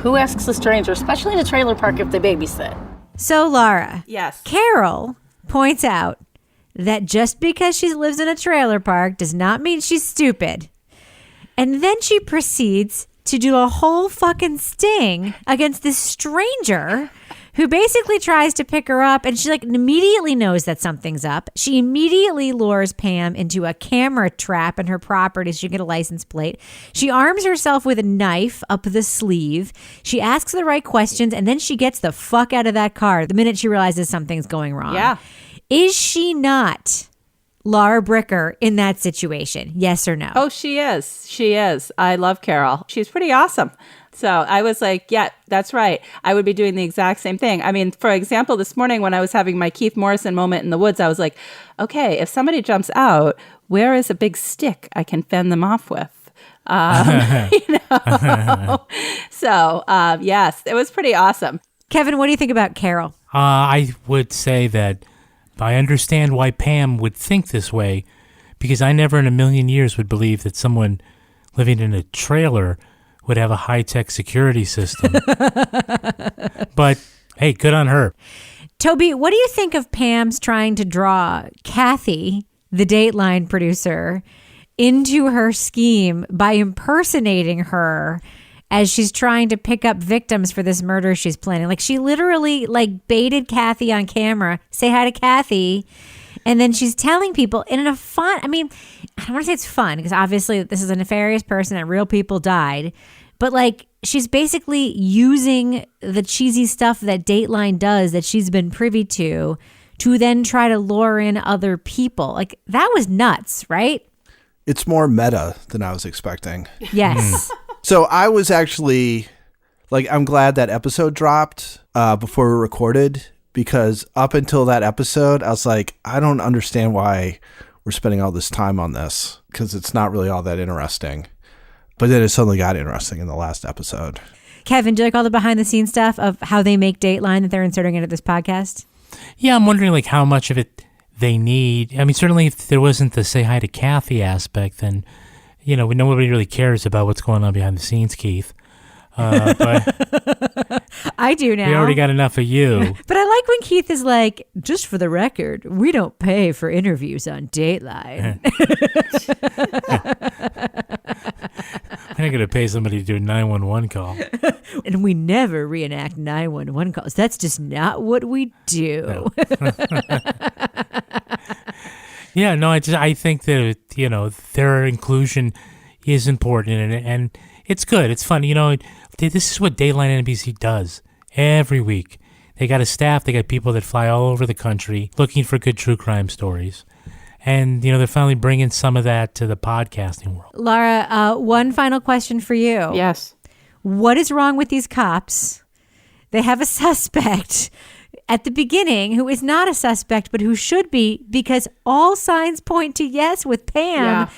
who asks a stranger, especially in a trailer park, if they babysit? So Laura, yes, Carol points out that just because she lives in a trailer park does not mean she's stupid. And then she proceeds to do a whole fucking sting against this stranger who basically tries to pick her up, and she immediately knows that something's up. She immediately lures Pam into a camera trap in her property so she can get a license plate. She arms herself with a knife up the sleeve. She asks the right questions, and then she gets the fuck out of that car the minute she realizes something's going wrong. Yeah. Is she not Laura Bricker in that situation? Yes or no? Oh, she is. She is. I love Carol. She's pretty awesome. So I was like, yeah, that's right. I would be doing the exact same thing. I mean, for example, this morning when I was having my Keith Morrison moment in the woods, I was like, okay, if somebody jumps out, where is a big stick I can fend them off with? So, yes, it was pretty awesome. Kevin, what do you think about Carol? I would say that I understand why Pam would think this way, because I never in a million years would believe that someone living in a trailer would have a high-tech security system. But, hey, good on her. Toby, what do you think of Pam's trying to draw Kathy, the Dateline producer, into her scheme by impersonating her as she's trying to pick up victims for this murder she's planning? She literally baited Kathy on camera, say hi to Kathy, and then she's telling people in a fun, I don't want to say it's fun because obviously this is a nefarious person and real people died, but she's basically using the cheesy stuff that Dateline does that she's been privy to then try to lure in other people. That was nuts, right? It's more meta than I was expecting. Yes. So I was actually I'm glad that episode dropped before we recorded, because up until that episode, I was like, I don't understand why we're spending all this time on this, because it's not really all that interesting. But then it suddenly got interesting in the last episode. Kevin, do you like all the behind the scenes stuff of how they make Dateline that they're inserting into this podcast? Yeah, I'm wondering how much of it they need. Certainly if there wasn't the say hi to Kathy aspect, then nobody really cares about what's going on behind the scenes, Keith. But I do now. we already got enough of you. But I like when Keith is like, just for the record, we don't pay for interviews on Dateline. I'm not going to pay somebody to do a 911 call. And we never reenact 911 calls. That's just not what we do. No. Yeah, no, I think that, their inclusion is important and it's good. It's fun. This is what Dateline NBC does every week. They got a staff. They got people that fly all over the country looking for good true crime stories. And, they're finally bringing some of that to the podcasting world. Laura, one final question for you. Yes. What is wrong with these cops? They have a suspect at the beginning who is not a suspect, but who should be, because all signs point to yes with Pam. Yeah.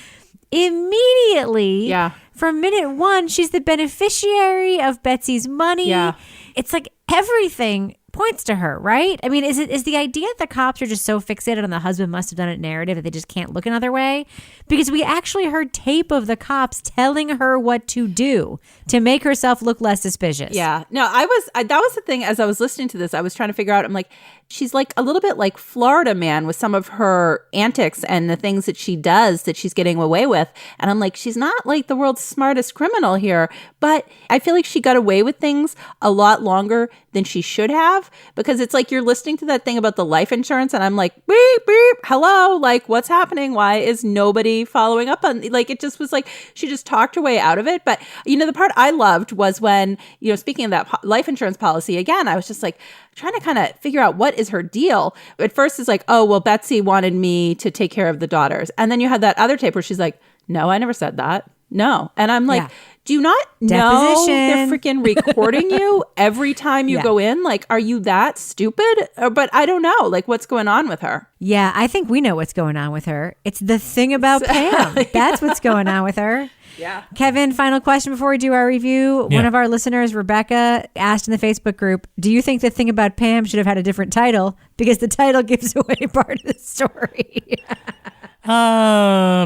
Immediately, Yeah. from minute one, she's the beneficiary of Betsy's money. Yeah. It's like everything points to her, right? I mean, is the idea that the cops are just so fixated on the husband must have done it narrative that they just can't look another way? Because we actually heard tape of the cops telling her what to do to make herself look less suspicious. Yeah. No, that was the thing as I was listening to this. I was trying to figure out, I'm like, she's like a little bit like Florida Man with some of her antics and the things that she does that she's getting away with. And I'm like, she's not like the world's smartest criminal here, but I feel like she got away with things a lot longer than she should have, because it's like you're listening to that thing about the life insurance and I'm like, beep, beep, hello, like what's happening? Why is nobody following up on, like, it just was like, she just talked her way out of it. But, the part I loved was when, speaking of that life insurance policy, again, I was just like trying to kind of figure out what is her deal. At first it's like, oh, well, Betsy wanted me to take care of the daughters. And then you had that other tape where she's like, no, I never said that. No. And I'm like, do you not know they're freaking recording you every time you go in? Like, are you that stupid? But I don't know. Like, what's going on with her? Yeah, I think we know what's going on with her. It's the thing about Pam. That's what's going on with her. Yeah. Kevin, final question before we do our review. Yeah. One of our listeners, Rebecca, asked in the Facebook group, do you think the thing about Pam should have had a different title? Because the title gives away part of the story.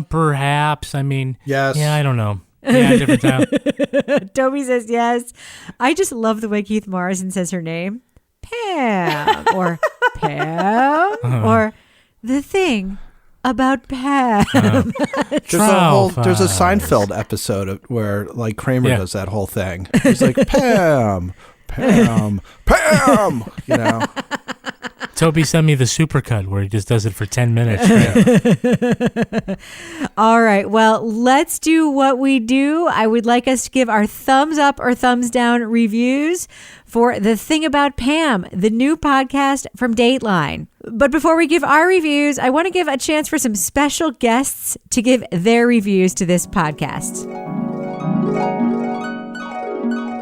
Perhaps. I mean, yes. Yeah, I don't know. Yeah, different title. Toby says yes. I just love the way Keith Morrison says her name. Pam. Or Pam. Or the thing about Pam. There's a Seinfeld episode where like Kramer does that whole thing. He's like, Pam, Pam, Pam, Toby sent me the supercut where he just does it for 10 minutes. All right. Well, let's do what we do. I would like us to give our thumbs up or thumbs down reviews for The Thing About Pam, the new podcast from Dateline. But before we give our reviews, I want to give a chance for some special guests to give their reviews to this podcast.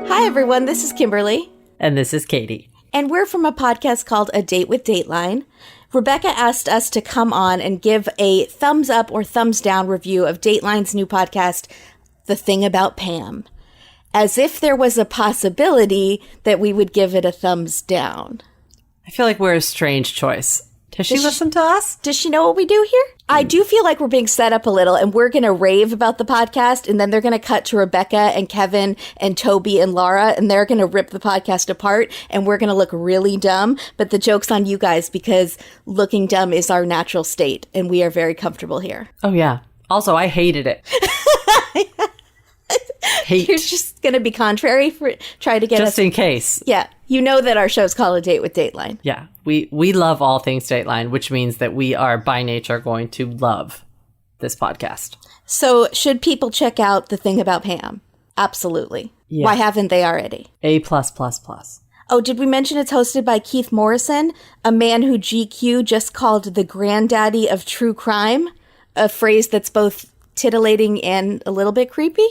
Hi, everyone. This is Kimberly. And this is Katie. And we're from a podcast called A Date with Dateline. Rebecca asked us to come on and give a thumbs up or thumbs down review of Dateline's new podcast, The Thing About Pam, as if there was a possibility that we would give it a thumbs down. I feel like we're a strange choice. Does she listen to us? Does she know what we do here? I do feel like we're being set up a little, and we're going to rave about the podcast, and then they're going to cut to Rebecca and Kevin and Toby and Laura, and they're going to rip the podcast apart, and we're going to look really dumb. But the joke's on you guys, because looking dumb is our natural state, and we are very comfortable here. Oh, yeah. Also, I hated it. You're just going to be contrary for try to get just in case. Yeah. You know that our show's called A Date with Dateline. Yeah. We love all things Dateline, which means that we are by nature going to love this podcast. So should people check out The Thing About Pam? Absolutely. Yeah. Why haven't they already? A+++. Oh, did we mention it's hosted by Keith Morrison, a man who GQ just called the granddaddy of true crime, a phrase that's both titillating and a little bit creepy?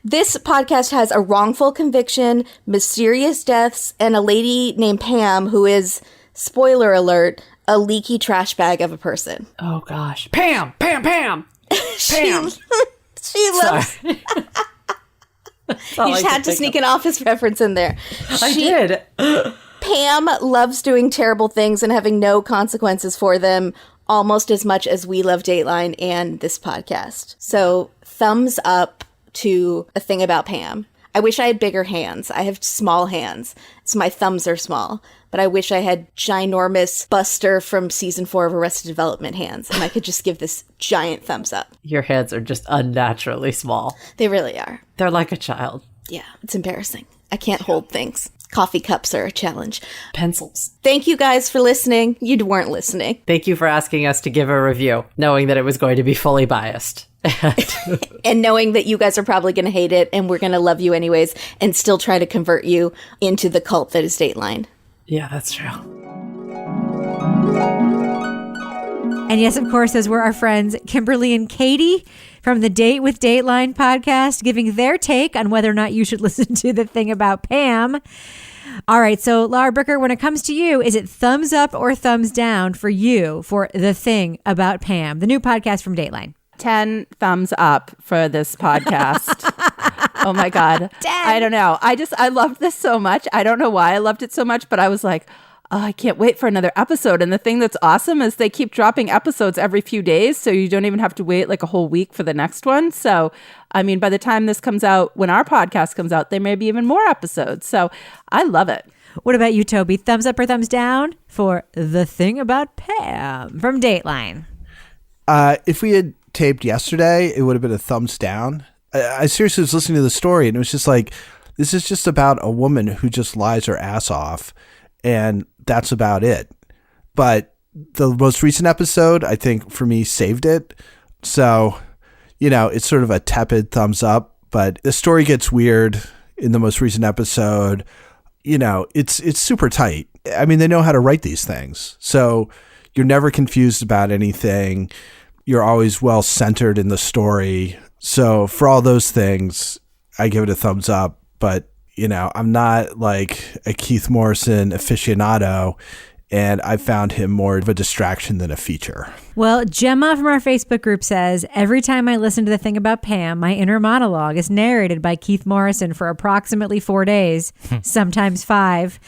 This podcast has a wrongful conviction, mysterious deaths, and a lady named Pam who is, spoiler alert, a leaky trash bag of a person. Oh, gosh. Pam! Pam! Pam! Pam! She loves... You just had to sneak an Office reference in there. I did. Pam loves doing terrible things and having no consequences for them almost as much as we love Dateline and this podcast. So thumbs up to A Thing About Pam. I wish I had bigger hands. I have small hands, so my thumbs are small. But I wish I had ginormous Buster from season 4 of Arrested Development hands, and I could just give this giant thumbs up. Your hands are just unnaturally small. They really are. They're like a child. Yeah, it's embarrassing. I can't hold things. Coffee cups are a challenge. Pencils. Thank you guys for listening. You weren't listening. Thank you for asking us to give a review, knowing that it was going to be fully biased. And knowing that you guys are probably going to hate it, and we're going to love you anyways, and still try to convert you into the cult that is Dateline. Yeah, that's true. And yes, of course, those were our friends Kimberly and Katie from the Date with Dateline podcast, giving their take on whether or not you should listen to The Thing About Pam. All right, so Laura Bricker, when it comes to you, is it thumbs up or thumbs down for you for The Thing About Pam, the new podcast from Dateline? 10 thumbs up for this podcast. Oh my God. 10. I don't know. I loved this so much. I don't know why I loved it so much, but I was like, oh, I can't wait for another episode. And the thing that's awesome is they keep dropping episodes every few days, so you don't even have to wait like a whole week for the next one. So, I mean, by the time this comes out, when our podcast comes out, there may be even more episodes. So I love it. What about you, Toby? Thumbs up or thumbs down for The Thing About Pam from Dateline? If we had taped yesterday, it would have been a thumbs down. I seriously was listening to the story, and it was just like, this is just about a woman who just lies her ass off, and that's about it. But the most recent episode, I think, for me, saved it. So, it's sort of a tepid thumbs up, but the story gets weird in the most recent episode. It's super tight. I mean, they know how to write these things. So you're never confused about anything. You're always well centered in the story. So for all those things, I give it a thumbs up. But, I'm not like a Keith Morrison aficionado, and I found him more of a distraction than a feature. Well, Gemma from our Facebook group says, every time I listen to The Thing About Pam, my inner monologue is narrated by Keith Morrison for approximately 4 days, sometimes 5.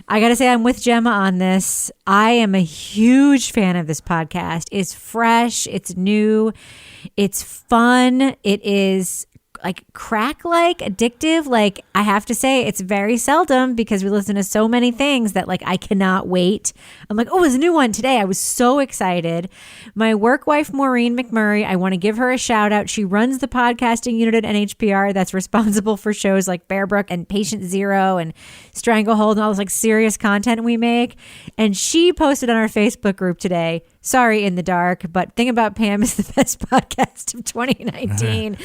I got to say, I'm with Gemma on this. I am a huge fan of this podcast. It's fresh. It's new. It's fun. It is like crack-like, addictive. Like, I have to say, it's very seldom because we listen to so many things that like I cannot wait. I'm like, oh, there's a new one today. I was so excited. My work wife, Maureen McMurray, I want to give her a shout out. She runs the podcasting unit at NHPR that's responsible for shows like Bear Brook and Patient Zero and Stranglehold and all this like serious content we make. And she posted on our Facebook group today, sorry in the dark, but Thing About Pam is the best podcast of 2019.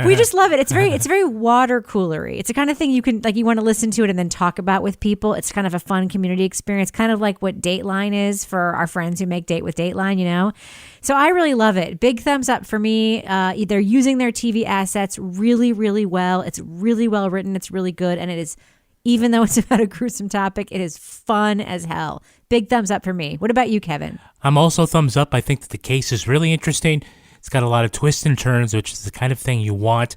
We just love it. It's very water coolery. It's the kind of thing you can you want to listen to it and then talk about with people. It's kind of a fun community experience, kind of like what Dateline is for our friends who make Date with Dateline, So I really love it. Big thumbs up for me. They're using their TV assets really, really well. It's really well written. It's really good. And it is, even though it's about a gruesome topic, it is fun as hell. Big thumbs up for me. What about you, Kevin? I'm also thumbs up. I think that the case is really interesting. It's got a lot of twists and turns, which is the kind of thing you want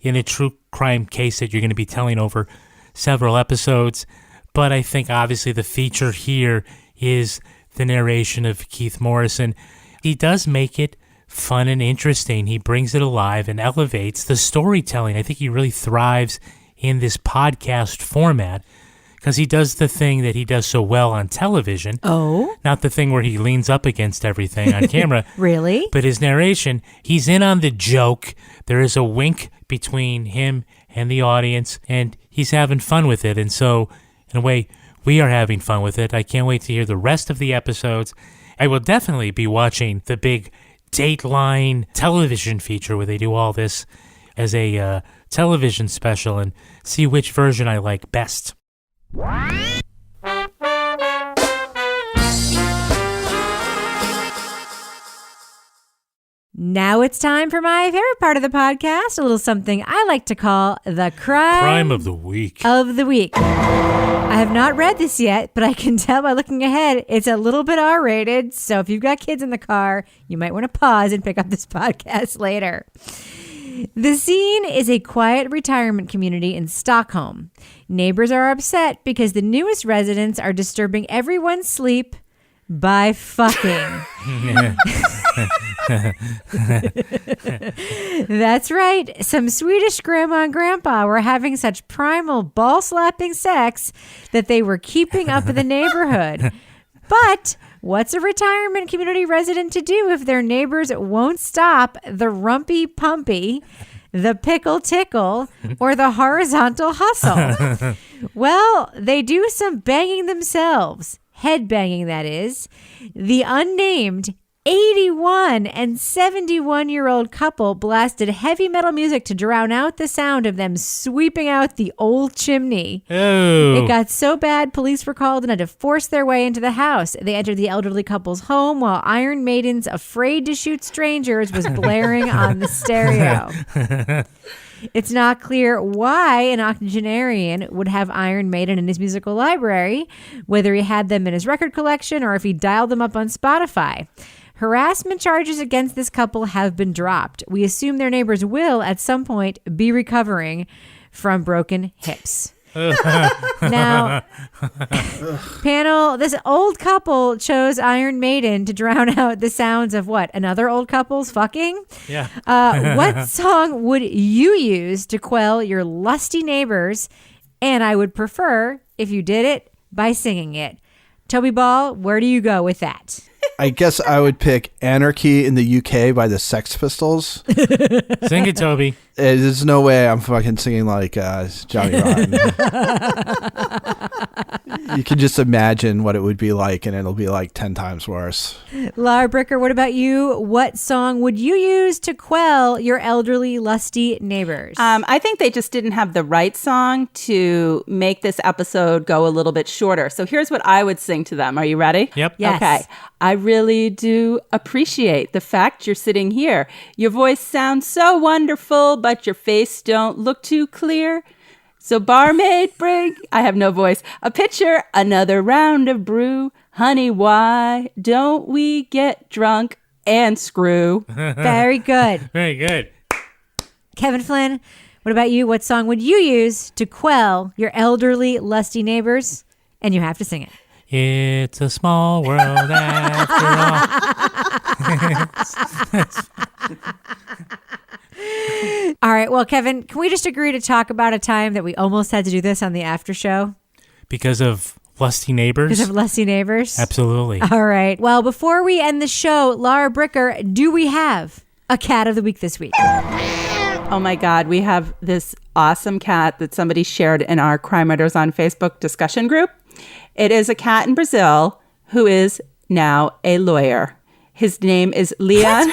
in a true crime case that you're going to be telling over several episodes. But I think obviously the feature here is the narration of Keith Morrison. He does make it fun and interesting. He brings it alive and elevates the storytelling. I think he really thrives in this podcast format because he does the thing that he does so well on television. Oh. Not the thing where he leans up against everything on camera. Really? But his narration, he's in on the joke. There is a wink between him and the audience, and he's having fun with it. And so, in a way, we are having fun with it. I can't wait to hear the rest of the episodes. I will definitely be watching the big Dateline television feature where they do all this as a television special and see which version I like best. Now it's time for my favorite part of the podcast, a little something I like to call the crime of the week. I have not read this yet, but I can tell by looking ahead, it's a little bit R-rated. So if you've got kids in the car, you might want to pause and pick up this podcast later. The scene is a quiet retirement community in Stockholm. Neighbors are upset because the newest residents are disturbing everyone's sleep by fucking. That's right. Some Swedish grandma and grandpa were having such primal ball-slapping sex that they were keeping up in the neighborhood. But what's a retirement community resident to do if their neighbors won't stop the rumpy pumpy, the pickle tickle, or the horizontal hustle? Well, they do some banging themselves. Head banging, that is. The unnamed 81 and 71-year-old couple blasted heavy metal music to drown out the sound of them sweeping out the old chimney. Oh. It got so bad, police were called and had to force their way into the house. They entered the elderly couple's home while Iron Maiden's Afraid to Shoot Strangers was blaring on the stereo. It's not clear why an octogenarian would have Iron Maiden in his musical library, whether he had them in his record collection or if he dialed them up on Spotify. Harassment charges against this couple have been dropped. We assume their neighbors will, at some point, be recovering from broken hips. Now, panel, this old couple chose Iron Maiden to drown out the sounds of what? Another old couple's fucking? Yeah. What song would you use to quell your lusty neighbors? And I would prefer if you did it by singing it. Toby Ball, where do you go with that? I guess I would pick Anarchy in the UK by the Sex Pistols. Sing it, Toby. There's no way I'm fucking singing like Johnny Rotten. You can just imagine what it would be like, and it'll be like 10 times worse. Laura Bricker, what about you? What song would you use to quell your elderly, lusty neighbors? I think they just didn't have the right song to make this episode go a little bit shorter. So here's what I would sing to them. Are you ready? Yep. Yes. Okay. I really do appreciate the fact you're sitting here. Your voice sounds so wonderful, but your face don't look too clear. So barmaid, bring, I have no voice, a pitcher, another round of brew. Honey, why don't we get drunk and screw? Very good. Very good. Kevin Flynn, what about you? What song would you use to quell your elderly, lusty neighbors? And you have to sing it. It's a small world after all. All right. Well, Kevin, can we just agree to talk about a time that we almost had to do this on the after show? Because of lusty neighbors? Because of lusty neighbors? Absolutely. All right. Well, before we end the show, Laura Bricker, do we have a cat of the week this week? Oh my God, we have this awesome cat that somebody shared in our Crime Writers on Facebook discussion group. It is a cat in Brazil who is now a lawyer. His name is Leon.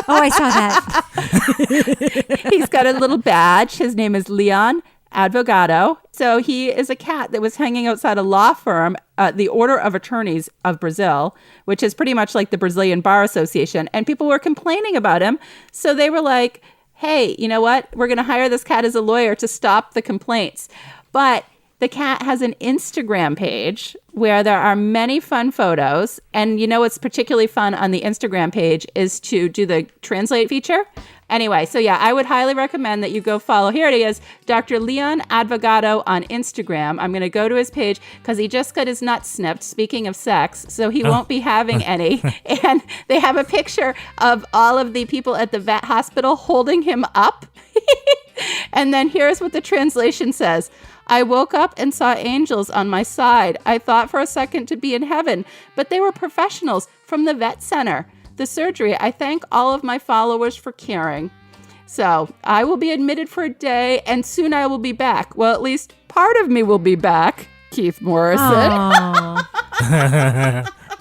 Oh, I saw that. He's got a little badge. His name is Leon Advogado. So he is a cat that was hanging outside a law firm, the Order of Attorneys of Brazil, which is pretty much like the Brazilian Bar Association. And people were complaining about him. So they were like, hey, you know what? We're going to hire this cat as a lawyer to stop the complaints. But the cat has an Instagram page where there are many fun photos. And you know what's particularly fun on the Instagram page is to do the translate feature. Anyway, so yeah, I would highly recommend that you go follow. Here it is, Dr. Leon Advogado on Instagram. I'm going to go to his page because he just got his nuts snipped, speaking of sex, so he won't be having any. And they have a picture of all of the people at the vet hospital holding him up. And then here's what the translation says. I woke up and saw angels on my side. I thought for a second to be in heaven, but they were professionals from the vet center. The surgery, I thank all of my followers for caring. So I will be admitted for a day and soon I will be back. Well, at least part of me will be back. Keith Morrison.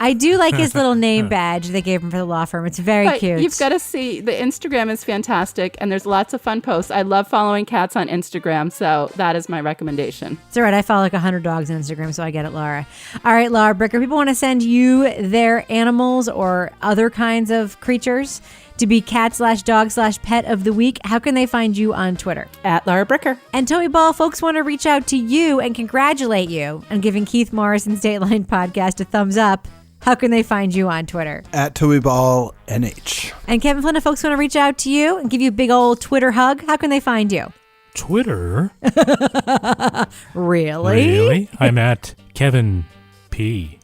I do like his little name badge they gave him for the law firm. It's very cute. You've got to see, the Instagram is fantastic and there's lots of fun posts. I love following cats on Instagram, so that is my recommendation. It's all right. I follow like 100 dogs on Instagram, so I get it, Laura. All right, Laura Bricker, people want to send you their animals or other kinds of creatures to be cat/dog/pet of the week. How can they find you on Twitter? At Laura Bricker. And Toby Ball, folks want to reach out to you and congratulate you on giving Keith Morrison's Dateline podcast a thumbs up. How can they find you on Twitter? At TobyBallNH. And Kevin Flynn, if folks want to reach out to you and give you a big old Twitter hug, how can they find you? Twitter? Really? I'm at Kevin P.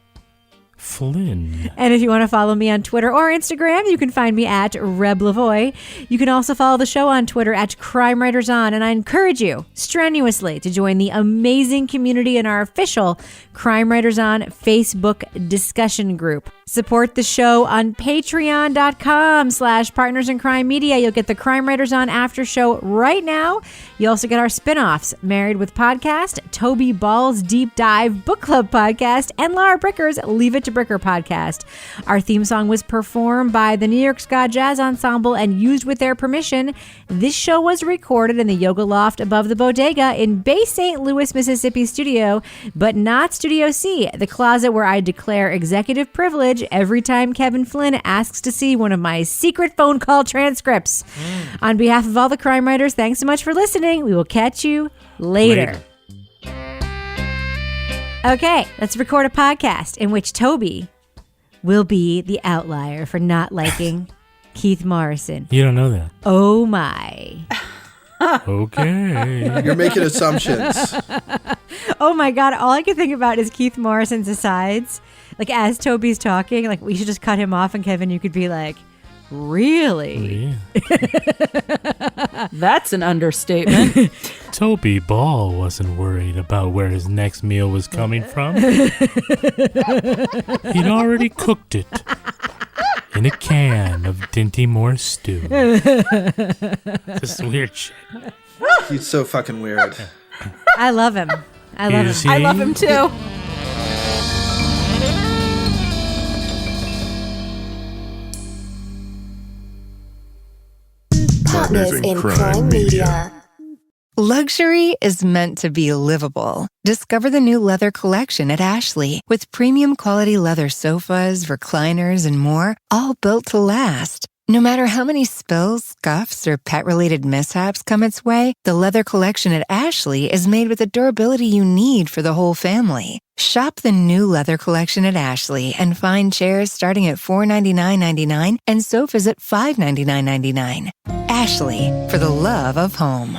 Flynn. And if you want to follow me on Twitter or Instagram, you can find me at Reb Lavoie. You can also follow the show on Twitter at Crime Writers On, and I encourage you strenuously to join the amazing community in our official Crime Writers On Facebook discussion group. Support the show on patreon.com/Partners in Crime Media. You'll get the Crime Writers On after show right now. You also get our spinoffs, Married with Podcast, Toby Ball's Deep Dive Book Club podcast, and Laura Bricker's Leave It to Bricker podcast. Our theme song was performed by the New York Ska Jazz Ensemble and used with their permission. This show was recorded in the Yoga Loft above the Bodega in Bay St. Louis, Mississippi studio, but not Studio C, the closet where I declare executive privilege every time Kevin Flynn asks to see one of my secret phone call transcripts. On behalf of all the crime writers, thanks so much for listening. We will catch you later. Okay, let's record a podcast in which Toby will be the outlier for not liking Keith Morrison. You don't know that. Oh my. Okay. You're making assumptions. Oh my God. All I can think about is Keith Morrison's asides. Like as Toby's talking, like we should just cut him off and Kevin, you could be like, really? That's an understatement. Toby Ball wasn't worried about where his next meal was coming from. He'd already cooked it in a can of Dinty Moore stew. This weird shit. He's so fucking weird. I love him. I love him. I love him too. Partners in Crime Media. Luxury is meant to be livable. Discover the new leather collection at Ashley with premium quality leather sofas, recliners, and more, all built to last. No matter how many spills, scuffs, or pet-related mishaps come its way, the leather collection at Ashley is made with the durability you need for the whole family. Shop the new leather collection at Ashley and find chairs starting at $499.99 and sofas at $599.99. Ashley, for the love of home.